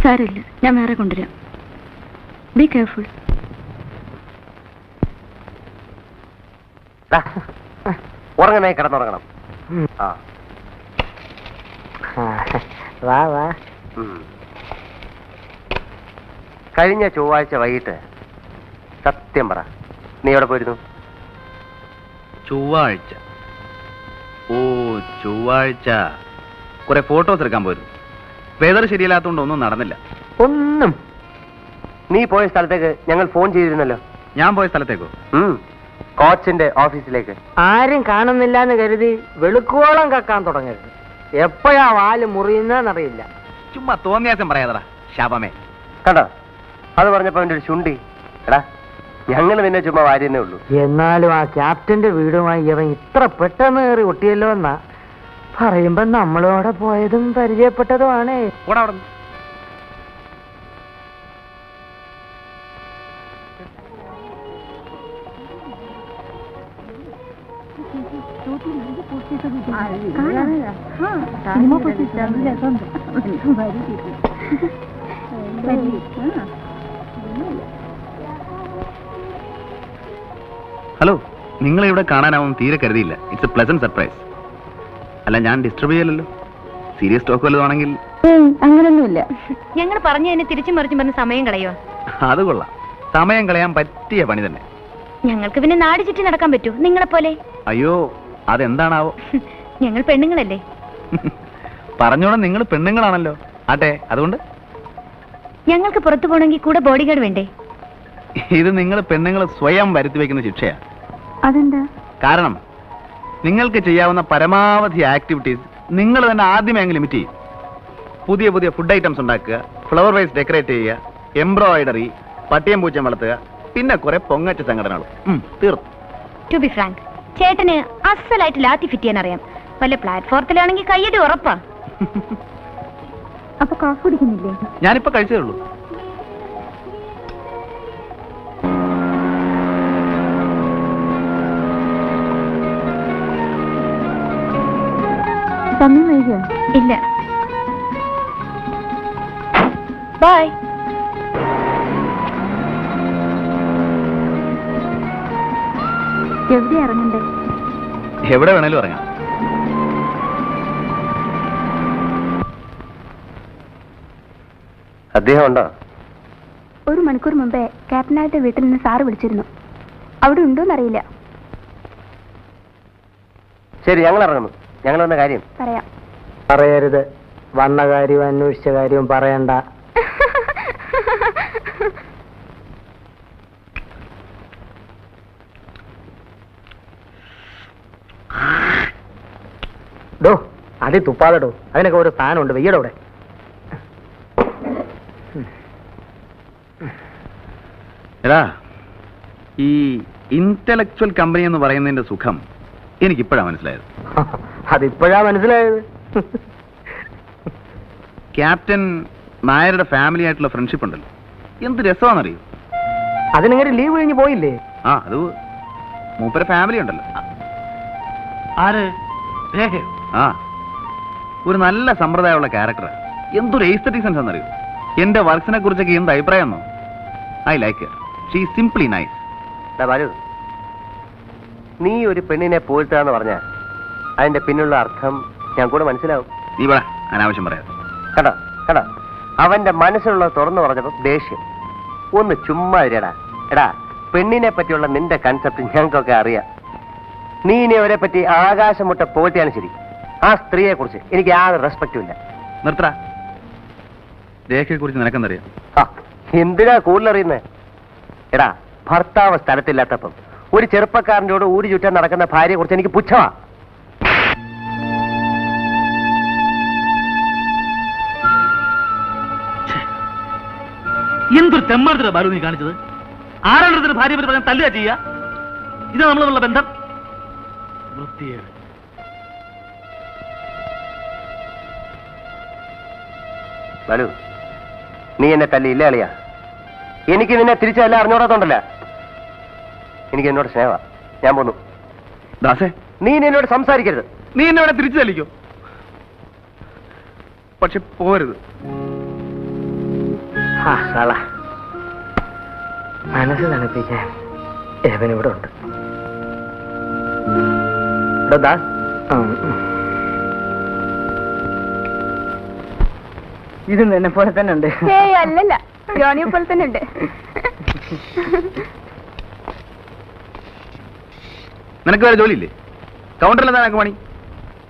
സാരമില്ല, ഞാൻ വേറെ കൊണ്ടുവരാം. Be careful. ഉറങ്ങണേ, കിടന്നുറങ്ങണം. വാ വാ. കഴിഞ്ഞ ചൊവ്വാഴ്ച വൈകിട്ട് സത്യം പറ, നീ എവിടെ പോയിരുന്നു? ചൊവ്വാഴ്ച? ഓ, ചൊവ്വാഴ്ച കുറെ ഫോട്ടോസ് എടുക്കാൻ പോയിരുന്നു. വെതർ ശരിയല്ലാത്തതുകൊണ്ട് ഒന്നും നടന്നില്ല. ഒന്നും. നീ പോയ സ്ഥലത്തേക്ക് ഞങ്ങൾ ഫോൺ ചെയ്തിരുന്നല്ലോ. ഞാൻ പോയ സ്ഥലത്തേക്കോ? കോച്ചിന്റെ ഓഫീസിലേക്ക്. ആരും കാണുന്നില്ല എന്ന് കരുതി വെളുക്കോളം കക്കാൻ തുടങ്ങരുത്. എപ്പോഴാ വാല് മുറിയുന്നറിയില്ല. ചുമ്മാ തോന്നിയാസം പറയാതടാ ശാപമേ. കണ്ടോ, അത് പറഞ്ഞപ്പോ അവന്റെ ഒരു ശുണ്ടി. എടാ, ഞങ്ങൾ നിന്നെ ചുമ്മാ വാരിയെന്നേ ഉള്ളൂ. എന്നാലും ആ ക്യാപ്റ്റന്റെ വീടുമായി ഇവൻ ഇത്ര പെട്ടെന്ന് കയറി ഒട്ടിയല്ലോ എന്നാ പറയുമ്പോ നമ്മളോടെ പോയതും പരിചയപ്പെട്ടതുമാണ്. കൂടെ അവിടെ ഹലോ, നിങ്ങളെ ഇവിടെ കാണാനാവും തീരെ കരുതിയില്ല. It's a pleasant surprise. അല്ല, ഞാൻ ഡിസ്റ്റർബ് ചെയ്യലല്ലോ. സീരിയസ് ടോക്ക് വല്ലതാണെങ്കിൽ? അങ്ങനൊന്നുമില്ല. ഞങ്ങൾ പറഞ്ഞു തന്നെ തിരിച്ചും മറിച്ചും പറഞ്ഞ് സമയം കളയോ? അത് കൊള്ളാം. സമയം കളയാൻ പറ്റിയ പണി തന്നെ. ഞങ്ങൾക്ക് പിന്നെ നാട് ചുറ്റി നടക്കാൻ പറ്റൂ നിങ്ങളെ പോലെ? അയ്യോ, അതെന്താണാവോ? ഞങ്ങൾ പെണ്ണുങ്ങളല്ലേ. പറഞ്ഞോളാം, നിങ്ങൾ പെണ്ണുങ്ങളാണല്ലോ. ആട്ടെ, അതുകൊണ്ട് ഞങ്ങൾക്ക് പുറത്തു പോകണമെങ്കിൽ കൂടെ ബോഡി ഗാർഡ് വേണ്ടേ? ഇത് നിങ്ങൾ പെണ്ണുങ്ങൾ സ്വയം വരുത്തി വെക്കുന്ന ശിക്ഷയാ. അതെന്താ? കാരണം നിങ്ങൾക്ക് ചെയ്യാവുന്ന പരമാവധി ആക്ടിവിറ്റീസ് നിങ്ങൾ തന്നെ ആദ്യമേ അങ്ങ് ലിമിറ്റ് ചെയ്യും. പുതിയ പുതിയ ഫുഡ് ഐറ്റംസ് ഉണ്ടാക്കുക, ഫ്ലവർ വൈസ് ഡെക്കറേറ്റ് ചെയ്യുക, എംബ്രോയിഡറി, പട്ടിയം പൂച്ചം വളർത്തുക, പിന്നെ കുറെ പൊങ്ങച്ച സംഘടനകളും. തീർന്നു. ടു ബി ഫ്രാങ്ക്, ചേട്ടന് അസലായിട്ട് ലാത്തി ഫിറ്റ് ചെയ്യാൻ അറിയാം. വല്ല പ്ലാറ്റ്ഫോർത്തിലാണെങ്കിൽ കയ്യടി ഉറപ്പാ. അപ്പൊ കാഫ് കുടിക്കുന്നില്ലേ? ഞാനിപ്പോ കഴിച്ചേ ഉള്ളൂ. സമയം വൈകിയോ? ഇല്ല. ബൈ. എവിടെ ഇറങ്ങണ്ടേ? എവിടെ വേണേലും ഇറങ്ങാം. അദ്ദേഹം ഉണ്ടോ? ഒരു മണിക്കൂർ മുമ്പേ ക്യാപ്റ്റനായിട്ട് വീട്ടിൽ നിന്ന് സാറ് വിളിച്ചിരുന്നു. അവിടെ ഉണ്ടോന്നറിയില്ല. ശരി, ഞങ്ങൾ ഇറങ്ങുന്നു. ഞങ്ങൾ വന്ന കാര്യം പറയാം. പറയരുത്. വന്ന കാര്യവും അന്വേഷിച്ച കാര്യവും പറയണ്ട. ഡോ, അതി തുപ്പാതെടോ. അതിനൊക്കെ ഒരു സ്ഥാനമുണ്ട്. വെയ്യടോ അവിടെ. എടാ, ഈ ഇന്റലക്ച്വൽ കമ്പനി എന്ന് പറയുന്നതിന്റെ സുഖം എനിക്കിപ്പോഴാണ് മനസ്സിലായത്. അതിപ്പോഴാ മനസ്സിലായത്. ക്യാപ്റ്റൻ നായരുടെ ഫാമിലി ആയിട്ടുള്ള ഫ്രണ്ട്ഷിപ്പ് ഉണ്ടല്ലോ, എന്ത് രസമാണെന്നറിയോ? അതിനിങ്ങനെ ലീവ് കഴിഞ്ഞ് പോയില്ലേ? അത് മൂപ്പര ഫാമിലി ഉണ്ടല്ലോ. ആര്? ഒരു നല്ല സമ്പ്രദായമുള്ള ക്യാരക്ടർ. എന്തൊരു എസ്തെറ്റിക് സെൻസ് എന്നറിയോ? എന്റെ വർക്സിനെ കുറിച്ചൊക്കെ എന്ത് അഭിപ്രായം എന്നോ? I like her. She is simply nice. Balu, നീ ഒരു പെണ്ണിനെ പോയിട്ടാന്ന് പറഞ്ഞാൽ അതിന്റെ പിന്നുള്ള അർത്ഥം ഞാൻ കൂടെ മനസ്സിലാവും. നീ പറ, അനാവശ്യം പറയാം. കണ്ടോ കണ്ടോ, അവന്റെ മനസ്സിലുള്ള തുറന്നു പറഞ്ഞപ്പോ ദേഷ്യം. ഒന്ന് ചുമ്മാ ഇരടാ. എടാ, പെണ്ണിനെ പറ്റിയുള്ള നിന്റെ കൺസെപ്റ്റ് ഞങ്ങൾക്കൊക്കെ അറിയാം. നീ ഇനി അവരെ പറ്റി ആകാശം മുട്ട പോറ്റിയാണ് ശരി. ആ സ്ത്രീയെ കുറിച്ച് എനിക്ക് യാതൊരു റെസ്പെക്റ്റും ഇല്ല. നിർത്തറ. രേഖയെ കുറിച്ച് നിനക്കെന്നറിയാം? എന്തിനാ കൂടുതലറിയുന്നേ? എടാ, ഭർത്താവ് സ്ഥലത്തില്ലാത്തപ്പം ഒരു ചെറുപ്പക്കാരനോട് ഊരി ചുറ്റാൻ നടക്കുന്ന ഭാര്യയെ കുറിച്ച് എനിക്ക് പുച്ഛമാ. എന്തൊരു തെമ്മാർത്തര ബാലു നീ കാണിച്ചത്. ആരാണ് ഭാര്യ പറ്റി പറഞ്ഞാൽ തല്ലുക ചെയ്യുക? ഇത് നമ്മളുള്ള ബന്ധം വൃത്തിയേട്. ബാലു, നീ എന്നെ തല്ലിയില്ല അളിയാ. എനിക്ക് നിന്നെ തിരിച്ചല്ല അറിഞ്ഞോടാത്തോണ്ടല്ല. എനിക്ക് എന്നോട് സ്നേഹ. ഞാൻ പോന്നു. ദാസേ, നീ എന്നോട് സംസാരിക്കരുത്. നീ എന്നെ ഇവിടെ തിരിച്ചു തല്ലിക്കോ, പക്ഷെ പോരുത്. മനസ്സ് തണുപ്പിക്കാൻ എവനിവിടെ ഉണ്ട്. ഇത് എന്നെ പോലെ തന്നെ ഉണ്ട്. അല്ലല്ല, ജോണിയെ പോലെ തന്നെ ഉണ്ട്. നിനക്ക് വേറെ ജോലിയില്ലേ? കൗണ്ടറിൽ എന്താ നിനക്ക് പണി?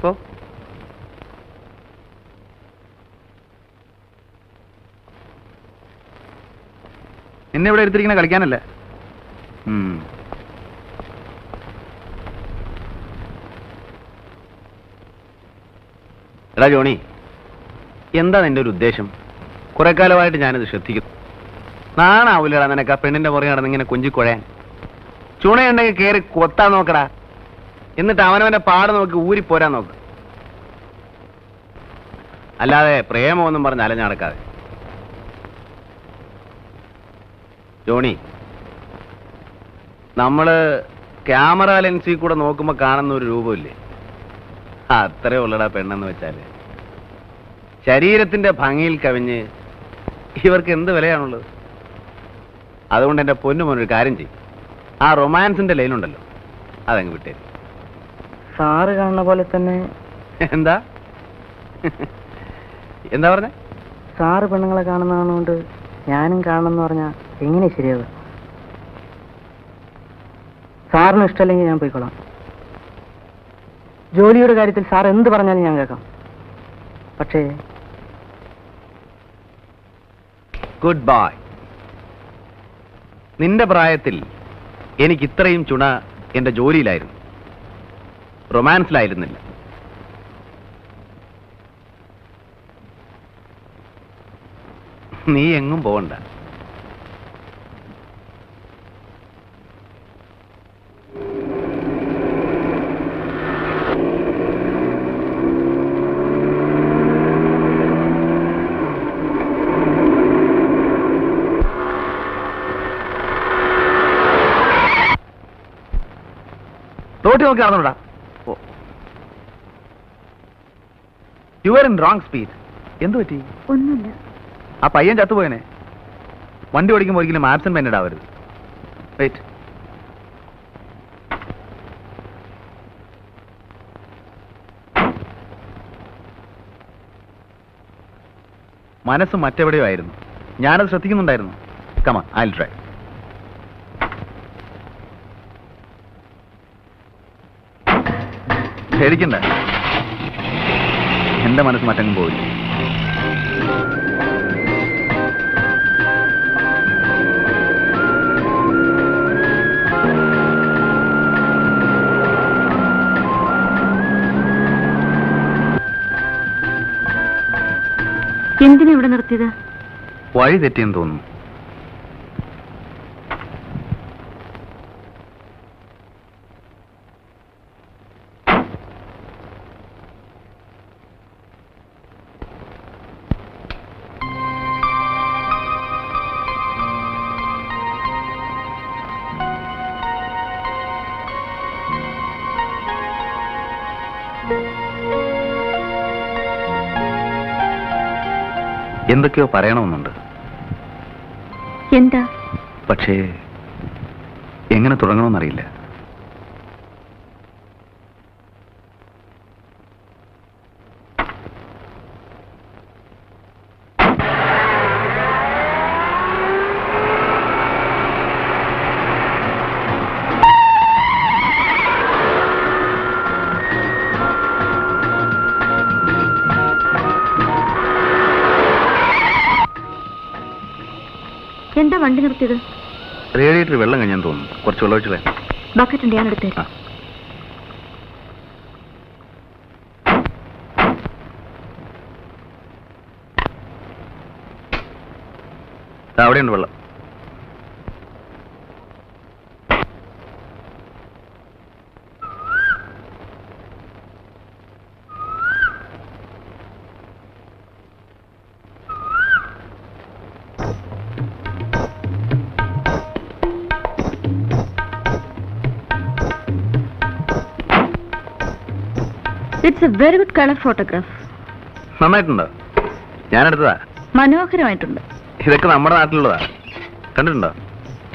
ഓ, എന്നെ ഇവിടെ എടുത്തിരിക്കണ കളിക്കാനല്ല. എടാ ജോണി, എന്താ നിന്റെ ഒരു ഉദ്ദേശം? കുറെ കാലമായിട്ട് ഞാനിത് ശ്രദ്ധിക്കുന്നു. നാണാവൂലടാ നിനക്ക് ആ പെണ്ണിന്റെ പുറകെ നടന്ന് ഇങ്ങനെ കൊഞ്ചിക്കുഴയാൻ? ചുണയുണ്ടെങ്കിൽ കയറി കൊത്താൻ നോക്കടാ. എന്നിട്ട് അവനവന്റെ പാട് നോക്കി ഊരിപ്പോരാൻ നോക്ക്. അല്ലാതെ പ്രേമമൊന്നും പറഞ്ഞ് അലഞ്ഞു നടക്കാതെ. ജോണി, നമ്മള് ക്യാമറ ലെൻസിൽ കൂടെ നോക്കുമ്പോ കാണുന്ന ഒരു രൂപമില്ലേ, അത്രേ ഉള്ളടാ പെണ്ണെന്ന് വെച്ചാല്. ശരീരത്തിന്റെ ഭംഗിയിൽ കവിഞ്ഞ് ഇവർക്ക് എന്ത് വിലയാണുള്ളത്? അതുകൊണ്ട് എന്റെ പൊന്നുമോനൊരു കാര്യം ചെയ്യും, ആ റൊമാൻസിന്റെ ലൈനുണ്ടല്ലോ അതങ്ങ് വിട്ടേ. സാറ് കാണുന്ന പോലെ തന്നെ. എന്താ എന്താ പറഞ്ഞ? സാറ് പെണ്ണുങ്ങളെ കാണുന്നതുകൊണ്ട് ഞാനും കാണണമെന്ന് പറഞ്ഞാ എങ്ങനെ ശരിയാവുക? സാറിന് ഇഷ്ടമല്ലെങ്കിൽ ഞാൻ പോയിക്കോളാം. ജോലിയുടെ കാര്യത്തിൽ സാർ എന്ത് പറഞ്ഞാലും ഞാൻ കേൾക്കാം. പക്ഷേ ഗുഡ് ബൈ. നിന്റെ പ്രായത്തിൽ എനിക്ക് ഇത്രയും ചുണ എന്റെ ജോലിയിലായിരുന്നു, റൊമാൻസിലായിരുന്നില്ല. നീ എങ്ങും പോകണ്ട. റോട്ടി നോക്കി നടന്നോടാ. You are in wrong speed. എന്തു പറ്റി? ഒന്നുമില്ല. ആ പയ്യൻ ചത്തുപോയനെ. വണ്ടി ഓടിക്കുമ്പോൾ ഒരിക്കലും ആബ്സെന്റ് മൈൻഡഡ് ആവരുത്. വെയിറ്റ്. മനസ്സ് മറ്റെവിടെയോ ആയിരുന്നു, ഞാനത് ശ്രദ്ധിക്കുന്നുണ്ടായിരുന്നു. Come on, I'll try. പേടിക്കണ്ട, എന്റെ മനസ്സ് മറ്റങ്ങും പോയില്ല. എന്തിനാ ഇവിടെ നിർത്തിയത്? വഴി തെറ്റിയെന്ന് തോന്നുന്നു. എന്തൊക്കെയോ പറയണമെന്നുണ്ട്. എന്താ? പക്ഷേ എങ്ങനെ തുടങ്ങണമെന്നറിയില്ല. എന്താ വണ്ടി നിർത്തിയത്? റേഡിയേറ്റർ വെള്ളം കഴിഞ്ഞാൽ തോന്നുന്നു. കുറച്ച് വെള്ളം ഒഴിച്ചില്ലേ? ബക്കറ്റ് ഉണ്ട്, ഞാൻ എടുത്തേക്കാം. അവിടെയുണ്ട് വെള്ളം. It's a very good colour photograph. നന്നായിട്ടുണ്ടോ? ഞാനെടുത്തതാ. മനോഹരമായിട്ടുണ്ട്. ഇതൊക്കെ നമ്മുടെ നാട്ടിലുള്ളതാ. കണ്ടിട്ടുണ്ടോ?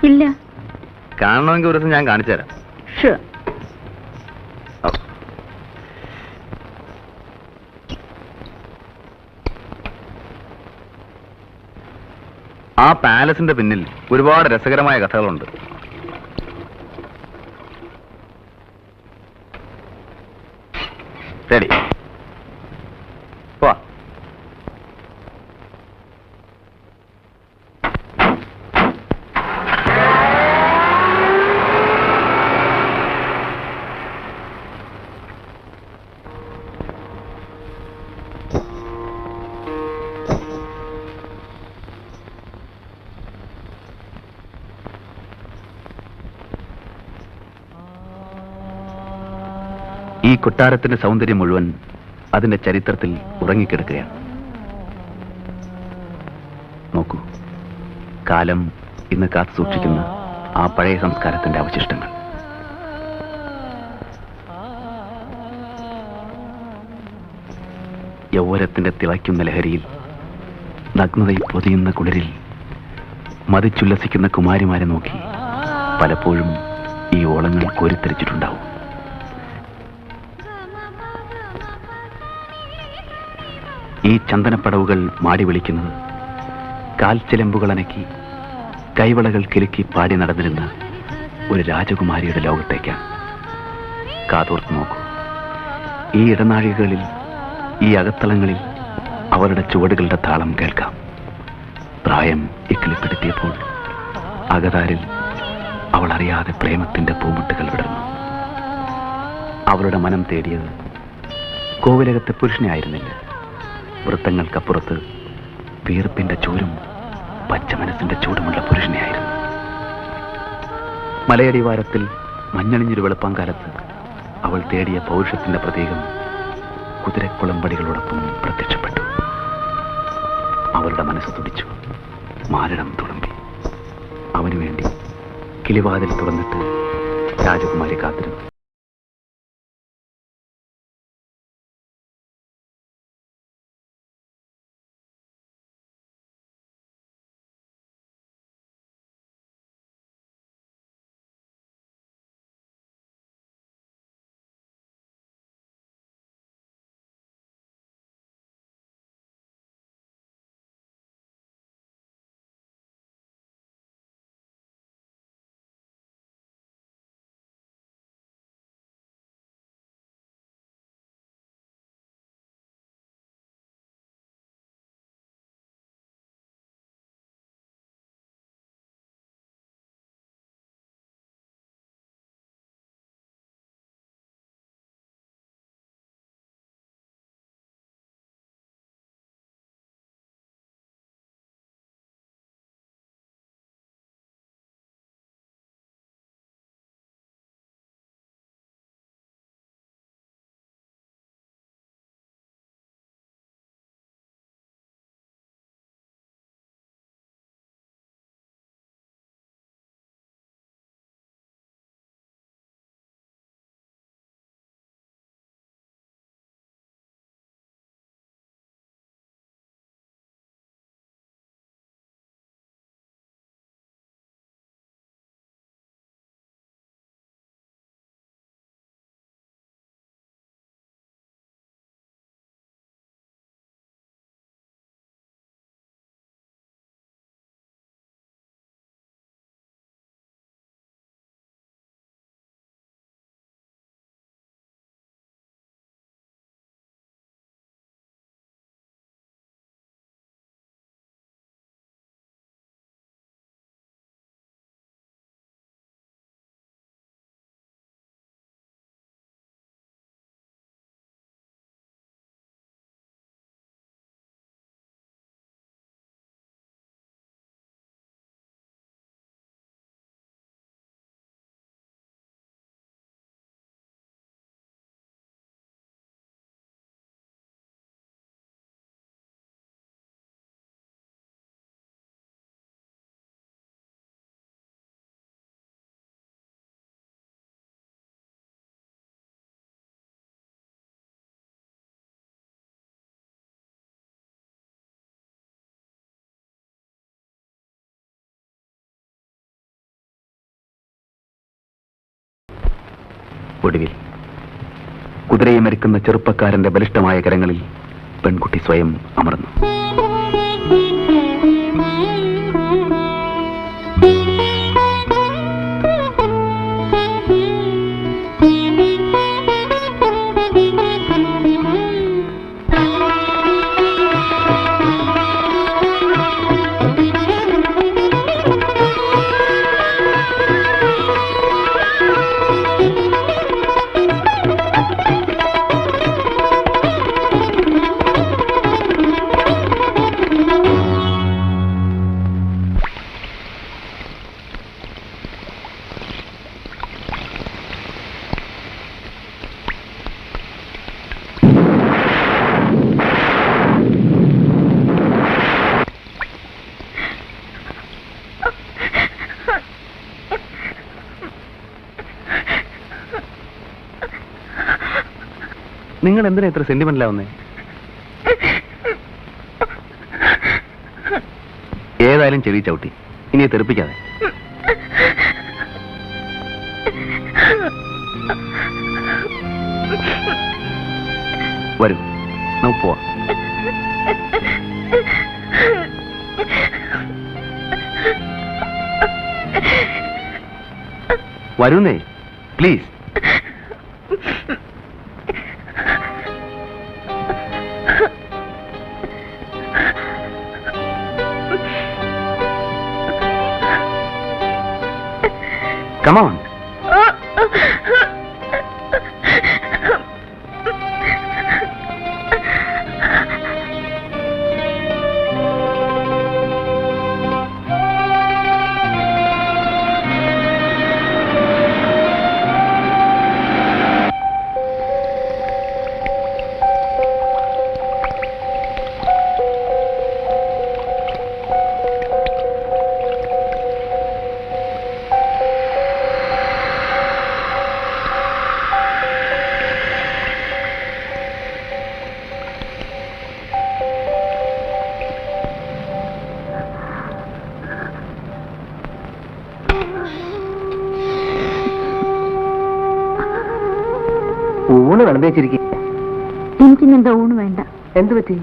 ഇല്ല. കാണണമെങ്കിൽ ഒരു ദിവസം ഞാൻ കാണിച്ചു തരാം. ഷുവർ. ആ പാലസിന്റെ പിന്നിൽ ഒരുപാട് രസകരമായ കഥകളുണ്ട്. ശരി, വാ. ഈ കൊട്ടാരത്തിന്റെ സൗന്ദര്യം മുഴുവൻ അതിന്റെ ചരിത്രത്തിൽ ഉറങ്ങിക്കിടക്കുകയാണ്. നോക്കൂ, കാലം ഇന്ന് കാത്തു സൂക്ഷിക്കുന്ന ആ പഴയ സംസ്കാരത്തിന്റെ അവശിഷ്ടങ്ങൾ. യൗവനത്തിന്റെ തിളയ്ക്കുന്ന ലഹരിയിൽ, നഗ്നതയിൽ പൊതിയുന്ന കുളിരിൽ മതിച്ചുല്ലസിക്കുന്ന കുമാരിമാരെ നോക്കി പലപ്പോഴും ഈ ഓളങ്ങൾ കോരിത്തെരിച്ചിട്ടുണ്ടാവും. ഈ ചന്ദനപ്പടവുകൾ മാടി വിളിക്കുന്നത് കാൽച്ചിലമ്പുകൾ അനക്കി കൈവളകൾ കിലുക്കി പാടി നടന്നിരുന്ന ഒരു രാജകുമാരിയുടെ ലോകത്തേക്കാണ്. കാതോർത്ത് നോക്കൂ, ഈ ഇടനാഴികളിൽ, ഈ അകത്തളങ്ങളിൽ അവരുടെ ചുവടുകളുടെ താളം കേൾക്കാം. പ്രായം ഇക്കിളിപ്പെടുത്തിയപ്പോൾ അകതാരിൽ അവൾ അറിയാതെ പ്രേമത്തിന്റെ പൂമുട്ടുകൾ വിടർന്നു. അവളുടെ മനം തേടിയത് കോവിലകത്തെ പുരുഷനെ ആയിരുന്നില്ല. വൃത്തങ്ങൾക്കപ്പുറത്ത് വീർപ്പിന്റെ ചൂരും പച്ച മനസ്സിന്റെ ചൂടുമുള്ള പുരുഷനെയായിരുന്നു. മലയടിവാരത്തിൽ മഞ്ഞണിഞ്ഞൊരു വെളുപ്പാങ്കാലത്ത് അവൾ തേടിയ പൗരുഷത്തിന്റെ പ്രതീകം കുതിരക്കുളമ്പടികളോടൊപ്പം പ്രത്യക്ഷപ്പെട്ടു. അവളുടെ മനസ്സ് തുടിച്ചു, മാരടം തുളുമ്പി. അവനു വേണ്ടി കിളിവാതിൽ തുറന്നിട്ട് രാജകുമാരി കാത്തിരുന്നു. ഒടുവിൽ കുതിരയെ മരിക്കുന്ന ചെറുപ്പക്കാരന്റെ ബലിഷ്ഠമായ കരങ്ങളിൽ പെൺകുട്ടി സ്വയം അമർന്നു. നിങ്ങൾ എന്തിനാ ഇത്ര സെന്റിമെന്റിലാവുന്നേ? ഏതായാലും ചെവി ചവിട്ടി, ഇനി തെറിപ്പിക്കാതെ. വരൂ, നമുക്ക് പോവാം. വരുന്നേ, പ്ലീസ്. Come on. ഊണ് വിളമ്പേച്ചിരിക്കും. എനിക്കിന്നെന്താ ഊണ് വേണ്ട. എന്ത് പറ്റി?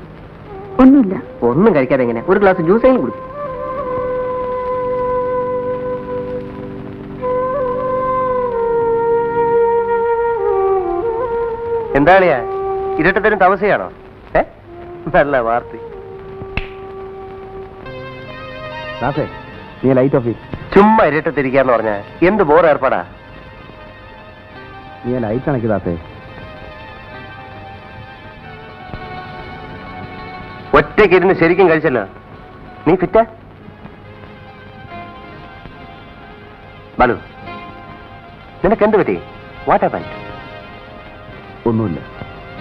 ഒന്നുമില്ല. ഒന്നും കഴിക്കാതെ എങ്ങനെ? ഒരു ഗ്ലാസ് ജ്യൂസെങ്കിലും കുടിക്കും. എന്താളിയാ ഇരട്ടത്തരും താമസിയാണോ? നല്ല വാർത്ത. നീ ലൈറ്റ് ഓഫ് ചുമ്മാ ഇരട്ടത്തിരിക്കാന്ന് പറഞ്ഞാ എന്ത് ബോർ ഏർപ്പാടാ. നീ ലൈറ്റ് അണക്കി ദാസേ. ഒറ്റയ്ക്ക് ഇരുന്ന് ശരിക്കും കഴിച്ചല്ലോ. നീ ഫിറ്റാ? ബാലു, നിനക്ക് എന്ത് പറ്റി? What happened? ഒന്നുമില്ല.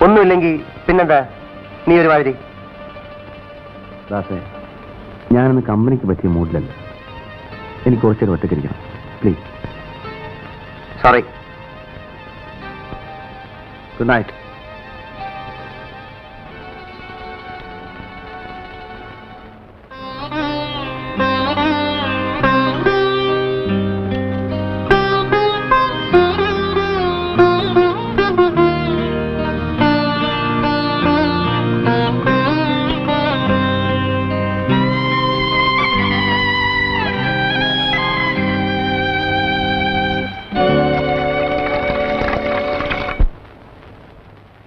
ഒന്നുമില്ലെങ്കിൽ പിന്നെന്താ നീ ഒരു മാതിരി? ദാസേ, ഞാനിന്ന് കമ്പനിക്ക് പറ്റിയ മൂഡിലല്ല. എനിക്ക് കുറച്ചേരം ഒറ്റയ്ക്കിരിക്കണം, പ്ലീസ്. സോറി. Good night.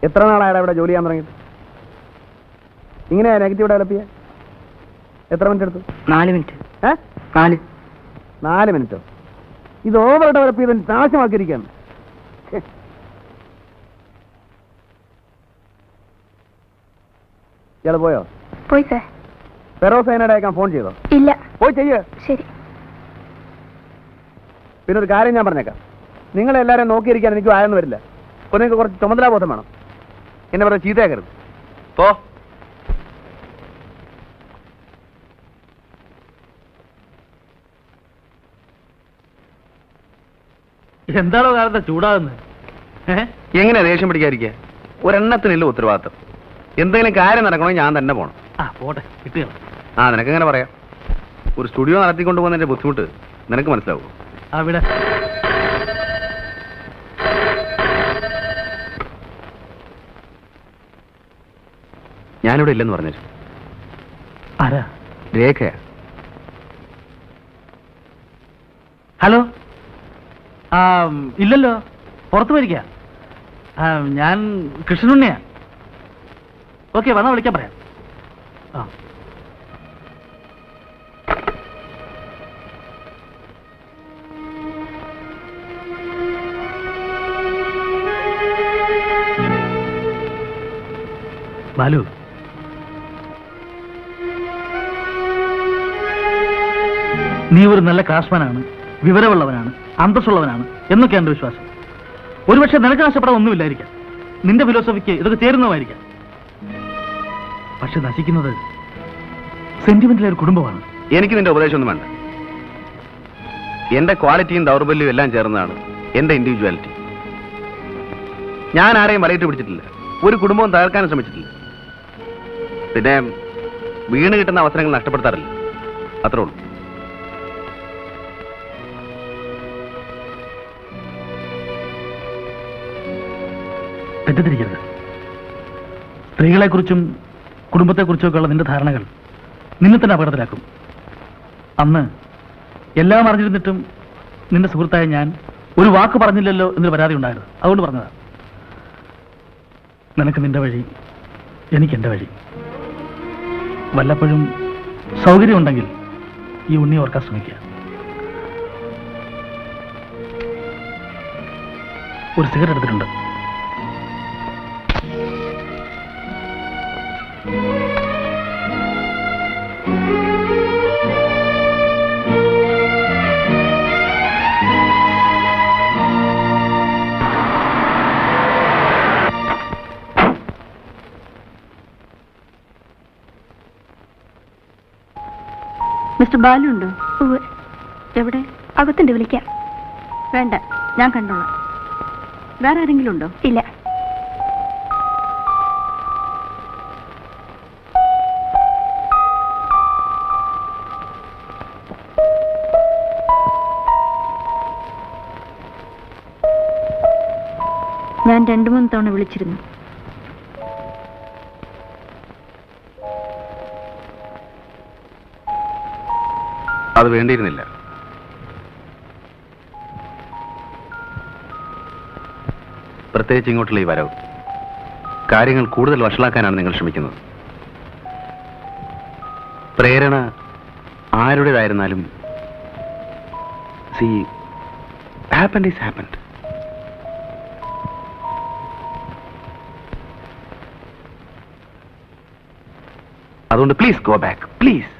എത്ര നാളായാലും ഇവിടെ ജോലി ചെയ്യാൻ തുടങ്ങിയിട്ട്? ഇങ്ങനെയാ നെഗറ്റീവ് ഡെവലപ്പ് ചെയ്യാൻ? എത്ര മിനിറ്റ് എടുത്തു? 4 മിനിറ്റ്. 4 മിനിറ്റോ? ഇത് ഓവർ ഡെവലപ്പ് ചെയ്ത് നാശമാക്കിയിരിക്കുകയാണ്. ഇയാൾ പോയോ? പോയി സാർ. ഫെറോസൈനയുടെ അയക്കാൻ ഫോൺ ചെയ്തോ? ഇല്ല. പോയി ചെയ്യേ. ശരി. പിന്നെ ഒരു കാര്യം ഞാൻ പറഞ്ഞേക്കാം. നിങ്ങളെല്ലാവരും നോക്കിയിരിക്കാൻ എനിക്ക് ആയെന്ന് വരില്ല. അപ്പോൾ നിങ്ങൾക്ക് കുറച്ച് ചുമതലാബോധം വേണം. എന്നെ പറഞ്ഞ ചീത്തയാക്കരുത്. പോ. എന്താണോ കാലത്തെ ചൂടാകുന്നത്? എങ്ങനെയാ ദേഷ്യം പിടിക്കാതിരിക്കുക? ഒരെണ്ണത്തിനില്ല ഉത്തരവാദിത്തം. എന്തെങ്കിലും കാര്യം നടക്കണമെങ്കിൽ ഞാൻ തന്നെ പോകണം. പോട്ടെ, കിട്ടുക. നിനക്ക് എങ്ങനെ പറയാം? ഒരു സ്റ്റുഡിയോ നടത്തിക്കൊണ്ട് പോകുന്നതിന്റെ ബുദ്ധിമുട്ട് നിനക്ക് മനസ്സിലാവും. അവിടെ ഞാനിവിടെ ഇല്ലെന്ന് പറഞ്ഞു. ആരാ? രേഖയാ. ഹലോ. ഇല്ലല്ലോ, പുറത്തു പോയിരിക്കുക. ഞാൻ കൃഷ്ണനുണ്ണിയാ. ഓക്കെ, വന്നാൽ വിളിക്കാൻ പറയാം. ആ. ബാലു, നീ ഒരു നല്ല ക്രാഫ്റ്റ്സ്മാനാണ്, വിവരമുള്ളവനാണ്, അന്തസ്സുള്ളവനാണ് എന്നൊക്കെ എന്റെ വിശ്വാസം. ഒരുപക്ഷെ നിനക്ക് നഷ്ടപ്പെടാൻ ഒന്നുമില്ലായിരിക്കാം, നിന്റെ ഫിലോസഫിക്ക് ഇതൊക്കെ ചേരുന്നതായിരിക്കാം. പക്ഷെ നശിക്കുന്നത് സെന്റിമെന്റിലെ ഒരു കുടുംബമാണ്. എനിക്ക് നിന്റെ ഉപദേശമൊന്നും വേണ്ട. എന്റെ ക്വാളിറ്റിയും ദൗർബല്യവും എല്ലാം ചേർന്നതാണ് എന്റെ ഇൻഡിവിജ്വാലിറ്റി. ഞാൻ ആരെയും വലയിട്ട് പിടിച്ചിട്ടില്ല, ഒരു കുടുംബവും തകർക്കാനും ശ്രമിച്ചിട്ടില്ല. പിന്നെ വീണ് കിട്ടുന്ന അവസരങ്ങൾ നഷ്ടപ്പെടുത്താറില്ല, അത്രേ ഉള്ളൂ. തെറ്റിദ്ധരിക്കരുത്. സ്ത്രീകളെക്കുറിച്ചും കുടുംബത്തെക്കുറിച്ചും ഉള്ള നിന്റെ ധാരണകൾ നിന്നെ തന്നെ അപകടത്തിലാക്കും. അന്ന് എല്ലാം അറിഞ്ഞിരുന്നിട്ടും നിന്റെ സുഹൃത്തായ ഞാൻ ഒരു വാക്ക് പറഞ്ഞില്ലല്ലോ എന്നൊരു പരാതി ഉണ്ടായിരുന്നു. അതുകൊണ്ട് പറഞ്ഞതാ. നിനക്ക് നിന്റെ വഴി, എനിക്ക് എൻ്റെ വഴി. വല്ലപ്പോഴും സൗകര്യമുണ്ടെങ്കിൽ ഈ ഉണ്ണി ഓർക്കാൻ ശ്രമിക്കുക. ഒരു സിഗരറ്റ് എടുത്തിട്ടുണ്ട്. മിസ്റ്റർ ബാലു ഉണ്ടോ? എവിടെ? അകത്തുണ്ട്, വിളിക്കാം. വേണ്ട, ഞാൻ കണ്ടോളാം. വേറെ ആരെങ്കിലും ഉണ്ടോ? ഇല്ല. ഞാൻ 2-3 തവണ വിളിച്ചിരുന്നു. അത് വേണ്ടിയിരുന്നില്ല. പ്രത്യേകിച്ച് ഇങ്ങോട്ടുള്ള ഈ വരവ് കാര്യങ്ങൾ കൂടുതൽ വഷളാക്കാനാണ് നിങ്ങൾ ശ്രമിക്കുന്നത്. പ്രേരണ ആരുടേതായിരുന്നാലും സി ഹാപ്പൻഡ് ഈസ് ഹാപ്പൻഡ്. അതുകൊണ്ട് പ്ലീസ് ഗോ ബാക്ക്, പ്ലീസ്.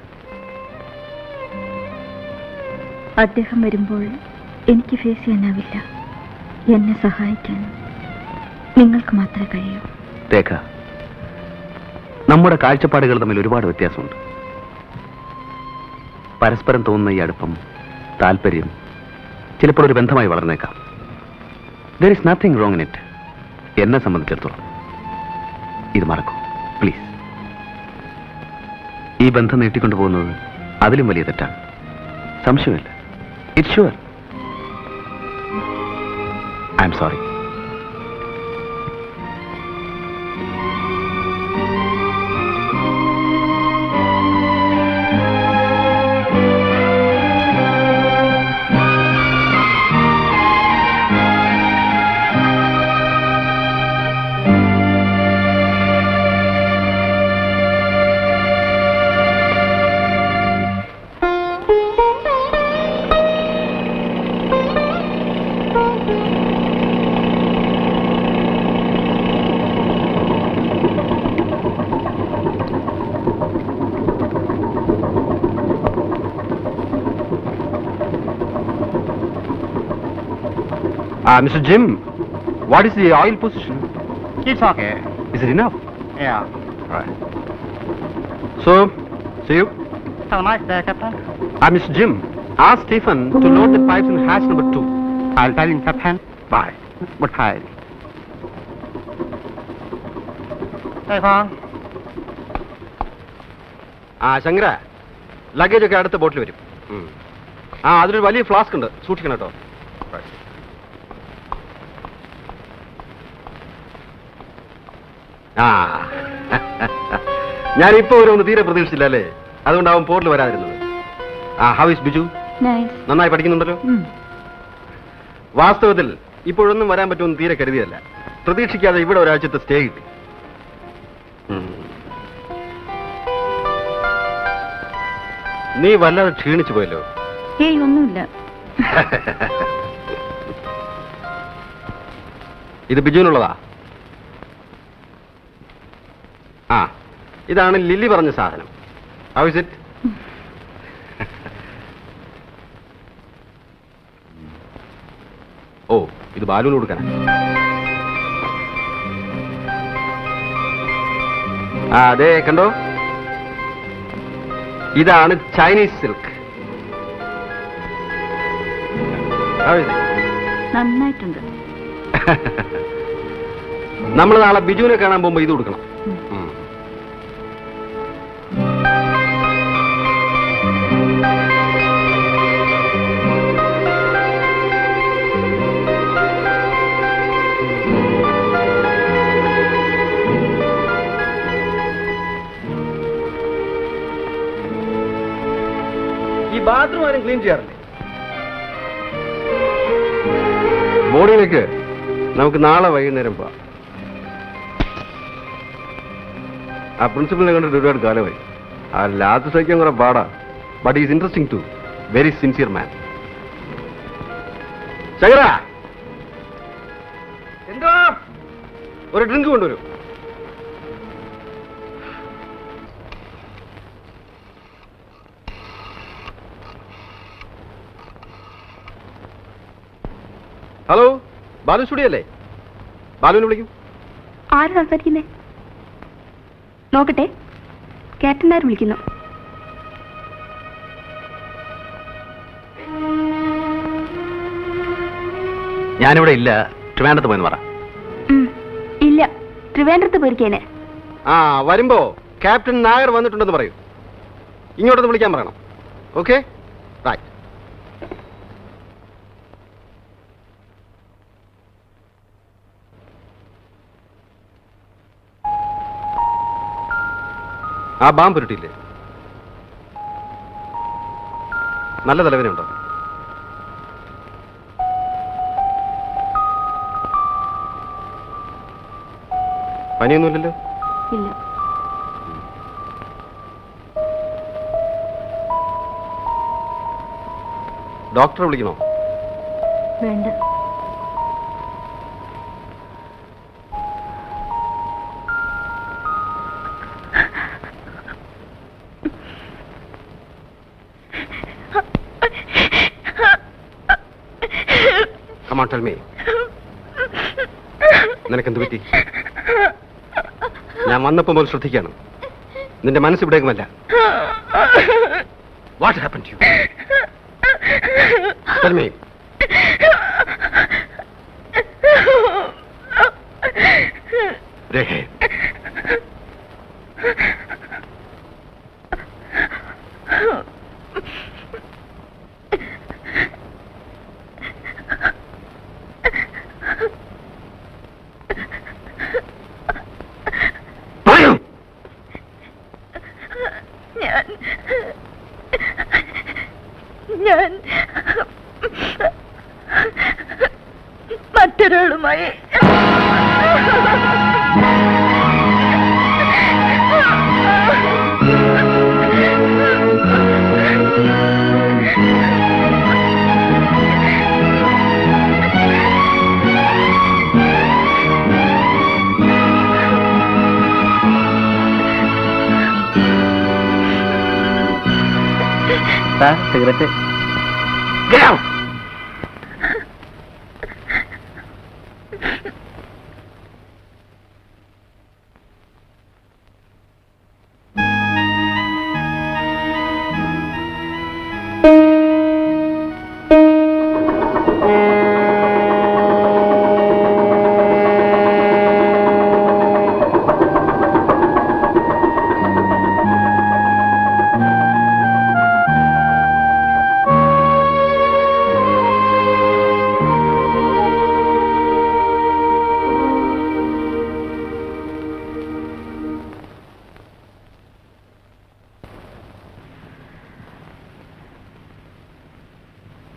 അദ്ദേഹം വരുമ്പോൾ എനിക്ക് ഫേസ് ചെയ്യാനാവില്ല. എന്നെ സഹായിക്കാൻ നിങ്ങൾക്ക് മാത്രമേ കഴിയൂ. രേഖ, നമ്മുടെ കാഴ്ചപ്പാടുകൾ തമ്മിൽ ഒരുപാട് വ്യത്യാസമുണ്ട്. പരസ്പരം തോന്നുന്ന ഈ അടുപ്പം, താല്പര്യം ചിലപ്പോൾ ഒരു ബന്ധമായി വളർന്നേക്കാം. There is nothing wrong in it. എന്നെ സംബന്ധിച്ചിടത്തോളം ഇത് മറക്കും, പ്ലീസ്. ഈ ബന്ധം നീട്ടിക്കൊണ്ടു പോകുന്നത് അതിലും വലിയ തെറ്റാണ്, സംശയമില്ല. It's sure. I am sorry. Mr. Jim, what is the oil position? It's okay. Is it enough? Yeah. Right. So, see you. Have a nice day, Captain. Mr. Jim, ask Stephen to load the pipes in hatch number 2. I'll tell him, Captain. Bye. But hi. Hey, Fang. Shankara, luggage ഒക്കെ അടുത്ത ബോട്ടിൽ വരും. അതിലൊരു വലിയ flask ഉണ്ട്, സൂക്ഷിക്കണം കേട്ടോ. ഞാനിപ്പോ വരുമെന്ന് തീരെ പ്രതീക്ഷിച്ചില്ല അല്ലേ? അതുകൊണ്ടാവും പോർട്ടിൽ വരാതിരുന്നത്. How is Biju? നന്നായി പഠിക്കുന്നുണ്ടല്ലോ. വാസ്തവത്തിൽ ഇപ്പോഴൊന്നും വരാൻ പറ്റുമെന്ന് തീരെ കരുതിയല്ല. പ്രതീക്ഷിക്കാതെ ഇവിടെ ഒരാഴ്ചത്തെ സ്റ്റേ കിട്ടി. നീ വല്ലാതെ ക്ഷീണിച്ചു പോയല്ലോ. ഏയ് ഒന്നുമില്ല. ഇത് ബിജുവിനുള്ളതാ. ഇതാണ് ലില്ലി പറഞ്ഞ സാധനം. How is it? ഓ, ഇത് ബാലുവിന് കൊടുക്കാനാ. അതെ, കണ്ടോ, ഇതാണ് ചൈനീസ് സിൽക്ക്. നന്നായിട്ടുണ്ട്. നമ്മൾ നാളെ ബിജുവിനെ കാണാൻ പോകുമ്പോ ഇത് കൊടുക്കണം. ഈ ബാത്റൂം ആരും ക്ലീൻ ചെയ്യാറില്ലേ? ബോർഡിലേക്ക് നമുക്ക് നാളെ വൈകുന്നേരം പോവാം. ആ പ്രിൻസിപ്പലിനെ കണ്ടിട്ട് ഒരുപാട് കാലമായി. ആ ലാത്ത് സഹിക്കാൻ കുറെ പാടാ. But is interesting too. Very sincere man. Shankara, എന്തോ ഒരു ഡ്രിങ്ക് കൊണ്ടുവരും. ഹലോ, ബാലു സ്റ്റുഡിയോ അല്ലേ? ബാലുവിനെ വിളിക്കും. ആര് സംസാരിക്കുന്നേ? നോക്കട്ടെ. ക്യാപ്റ്റൻ നായർ വിളിക്കുന്നു. ഞാനിവിടെ ഇല്ല, ട്രിവാൻഡ്രത്ത് പോയെന്ന് പറ. ഇല്ല, ട്രിവാൻഡ്രത്ത് പോയിരിക്കേനെ. വരുമ്പോ ക്യാപ്റ്റൻ നായർ വന്നിട്ടുണ്ടെന്ന് പറയൂ. ഇങ്ങോട്ടൊന്ന് വിളിക്കാൻ പറയണം. Okay, right. ആ ബാം പുരട്ടിയില്ലേ? നല്ല തലവേദനയുണ്ടോ? പനിയൊന്നുമില്ലല്ലോ? ഇല്ല. ഡോക്ടറെ വിളിക്കണോ? വേണ്ട. Come on, tell me. നിനക്കെന്ത് പറ്റി? ഞാൻ വന്നപ്പോൾ മുതൽ ശ്രദ്ധിക്കാണ്. നിന്റെ മനസ്സ് ഇവിടേക്കുമല്ല. What happened to you? Tell me. രേഖ, ഞാൻ മറ്റൊരാളുമായി സിഗരറ്റ്.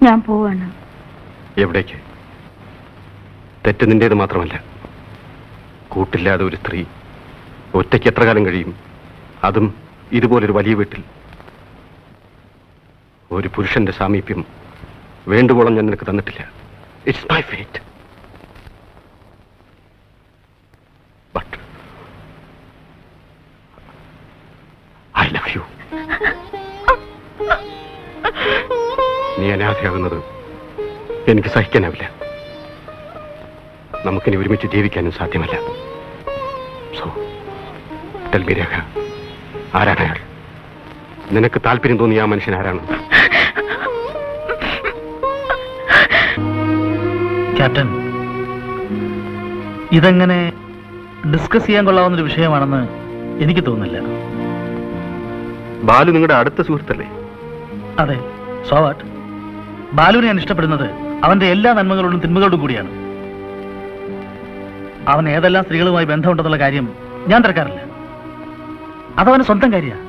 ഞാൻ പോവാണ്. എവിടേക്ക്? തെറ്റ് നിന്റേത് മാത്രമല്ല. കൂട്ടില്ലാതെ ഒരു സ്ത്രീ ഒറ്റയ്ക്ക് എത്ര കാലം കഴിയും? അതും ഇതുപോലൊരു വലിയ വീട്ടിൽ. ഒരു പുരുഷന്റെ സാമീപ്യം വേണ്ടുവോളം ഞാൻ നിനക്ക് തന്നിട്ടില്ല. It's my fate. But I love you. നീ അനാഥയാകുന്നത് എനിക്ക് സഹിക്കാനാവില്ല. നമുക്കിനി ഒരുമിച്ച് ജീവിക്കാനും സാധ്യമല്ല. സോ ടെൽ മീ രേഖ, ആരാണ് അയാൾ? നിനക്ക് താല്പര്യം തോന്നിയ ആ മനുഷ്യൻ ആരാണ്? ക്യാപ്റ്റൻ, ഇതെങ്ങനെ ഡിസ്കസ് ചെയ്യാൻ കൊള്ളാവുന്നൊരു വിഷയമാണെന്ന് എനിക്ക് തോന്നുന്നില്ല. ബാലു നിങ്ങളുടെ അടുത്ത സുഹൃത്തല്ലേ? അതെ, സോ വാട്ട്? ബാലുവിനെ ഞാൻ ഇഷ്ടപ്പെടുന്നത് അവന്റെ എല്ലാ നന്മകളോടും തിന്മകളോടും കൂടിയാണ്. അവൻ ഏതെല്ലാം സ്ത്രീകളുമായി ബന്ധമുണ്ടെന്നുള്ള കാര്യം ഞാൻ തിരക്കാറില്ല. അതവന് സ്വന്തം കാര്യമാണ്.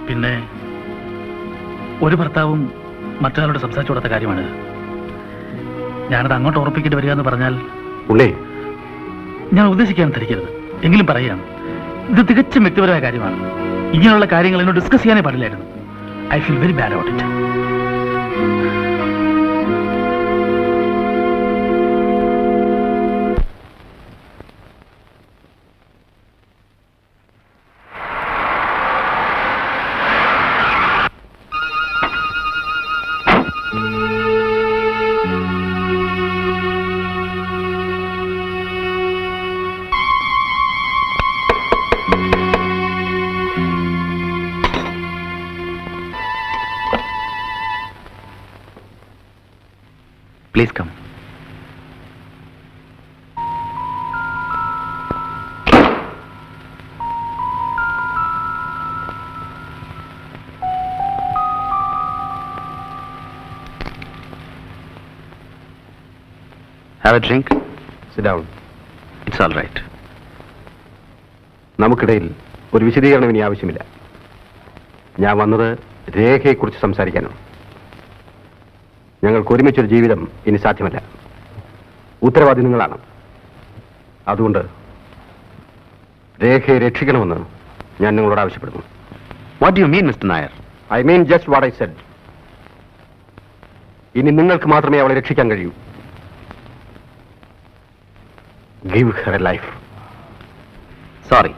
പിന്നെ ഒരു ഭർത്താവും മറ്റൊരാളോട് സംസാരിച്ചു കൊടുത്ത കാര്യമാണ്. ഞാനത് അങ്ങോട്ട് ഉറപ്പിക്കേണ്ടി വരിക എന്ന് പറഞ്ഞാൽ ഉള്ളേ, ഞാൻ ഉദ്ദേശിക്കാൻ ധരിക്കരുത്. എങ്കിലും പറയുകയാണ്, ഇത് തികച്ചും വ്യക്തിപരമായ കാര്യമാണ്. ഇങ്ങനെയുള്ള കാര്യങ്ങൾ എന്നോട് ഡിസ്കസ് ചെയ്യാനേ പാടില്ലായിരുന്നു. I feel very bad about it. Please come. Have a drink? Sit down. It's all right. നമുക്കിടയിൽ ഒരു വിശദീകരണം ഇനി ആവശ്യമില്ല. ഞാൻ വന്നത് രേഖയെക്കുറിച്ച് സംസാരിക്കാനാണ്. ഞങ്ങൾക്ക് ഒരുമിച്ചൊരു ജീവിതം ഇനി സാധ്യമല്ല. ഉത്തരവാദി നിങ്ങളാണ്. അതുകൊണ്ട് രേഖയെ രക്ഷിക്കണമെന്ന് ഞാൻ നിങ്ങളോട് ആവശ്യപ്പെടുന്നു. What do you mean, Mr. Nair? I mean just what I said. ഇനി നിങ്ങൾക്ക് മാത്രമേ അവളെ രക്ഷിക്കാൻ കഴിയൂ. Give her a life. Sorry.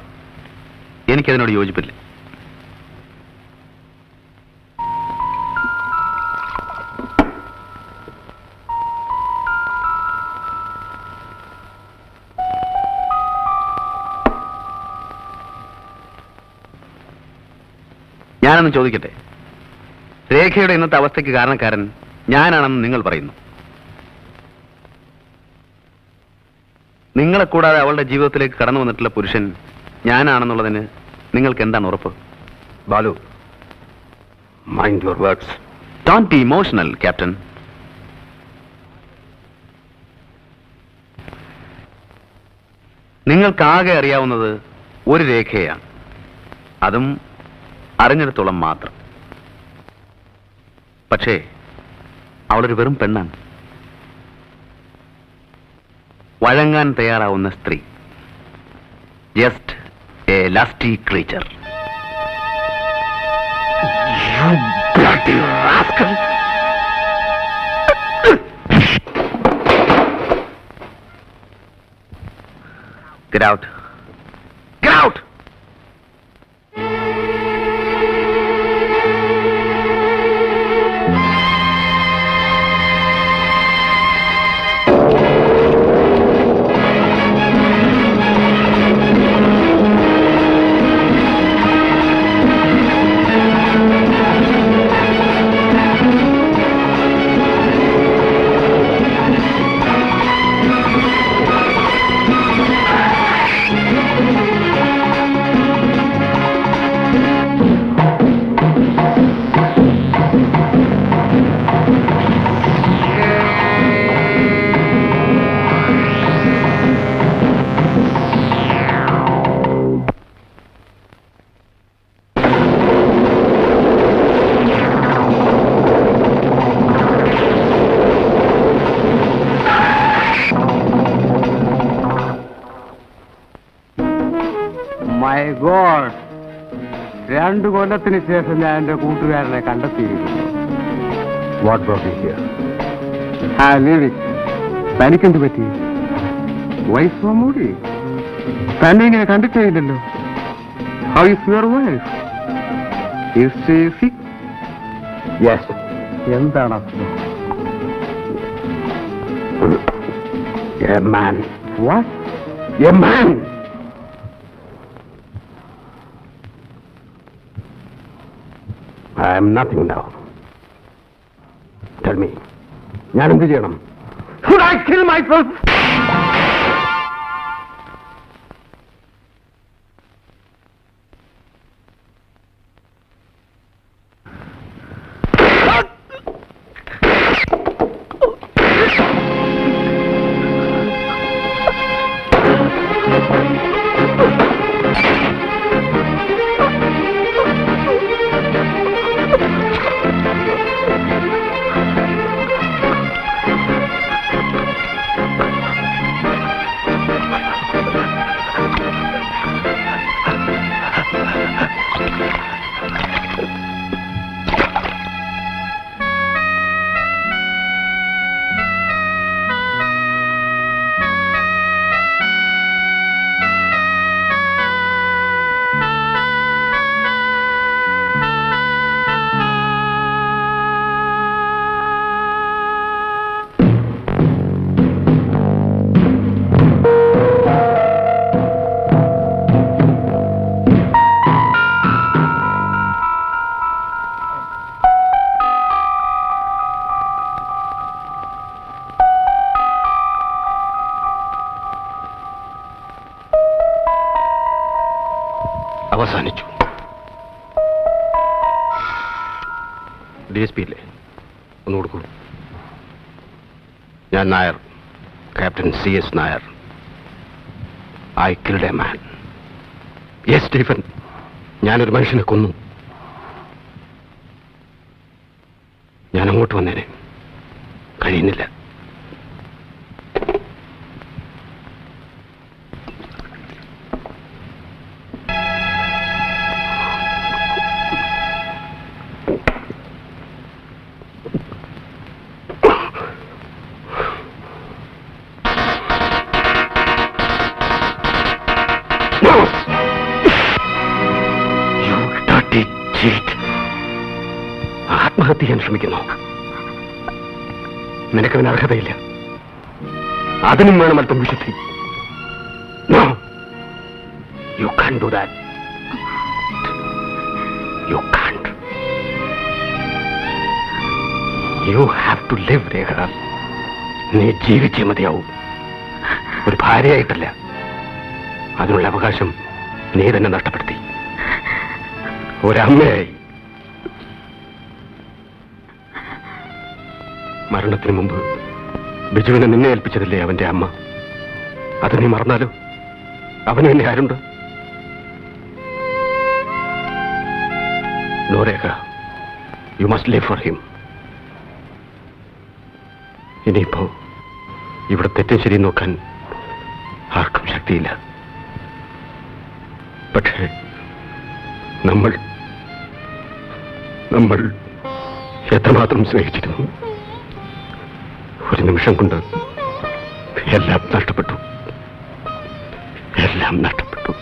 എനിക്കതിനോട് യോജിപ്പില്ല. ഞാനൊന്ന് ചോദിക്കട്ടെ, രേഖയുടെ ഇന്നത്തെ അവസ്ഥയ്ക്ക് കാരണക്കാരൻ ഞാനാണെന്ന് നിങ്ങൾ പറയുന്നു. നിങ്ങളെ കൂടാതെ അവളുടെ ജീവിതത്തിലേക്ക് കടന്നു വന്നിട്ടുള്ള പുരുഷൻ ഞാനാണെന്നുള്ളതിന് നിങ്ങൾക്ക് എന്താണ് ഉറപ്പ്? Balu, mind your words. Don't be emotional, captain. നിങ്ങൾക്കാകെ അറിയാവുന്നത് ഒരു രേഖയാണ്. അതും അറിഞ്ഞിടത്തോളം മാത്രം. പക്ഷേ അവളൊരു വെറും പെണ്ണാണ്. വഴങ്ങാൻ തയ്യാറാവുന്ന സ്ത്രീ. Just a lasty creature. You bloody rascal! Get out. Get out! My god, 2 കൊല്ലത്തിന് ശേഷം ഞാൻ എന്റെ കൂട്ടുകാരനെ കണ്ടെത്തിയിരിക്കുന്നു. What brought you here? തനിക്കെന്ത് പറ്റി? വൈഫ് മൂടി തന്നെ ഇങ്ങനെ കണ്ടിട്ടേ ഇല്ലല്ലോ. How is your wife? Is she sick? Yes. എന്താണ് a man. What? A man. I am nothing now. Tell me, ഞാൻ എന്ത് ചെയ്യണം? Should I kill myself? അവസാനിച്ചു. DSP ഇല്ലേ? ഒന്ന് കൊടുക്കൂ. ഞാൻ Nair, captain CS Nair. I killed a man. Yes, Stephen, ഞാനൊരു മനുഷ്യനെ കൊന്നു. ഞാൻ അങ്ങോട്ട് വന്നേനെ, കഴിയുന്നില്ല. ആത്മഹത്യ ചെയ്യാൻ ശ്രമിക്കുന്നു. നിനക്കതിന് അർഹതയില്ല. അതിനും വേണം അല്പം വിശുദ്ധി. No, you can't do that. You can't. You have to live, രേഖ. നീ ജീവിച്ചേ മതിയാവും. ഒരു ഭാര്യയായിട്ടല്ല. അതിനുള്ള അവകാശം നീ തന്നെ നഷ്ടപ്പെടുത്തി. ഒരമ്മയായി. മരണത്തിന് മുമ്പ് ബിജുവിനെ നിന്നെ ഏൽപ്പിച്ചതല്ലേ അവന്റെ അമ്മ? അത് നീ മറന്നാലോ? അവന് എന്നെ ആരുണ്ട്? No Rekha, you must live for him. ഇനിയിപ്പോ ഇവിടെ തെറ്റും ശരിയും നോക്കാൻ ആർക്കും ശക്തിയില്ല. പക്ഷേ നമ്മൾ എത്രമാത്രം സ്നേഹിച്ചിരുന്നു. ഒരു നിമിഷം കൊണ്ട് എല്ലാം നഷ്ടപ്പെട്ടു. എല്ലാം നഷ്ടപ്പെട്ടു.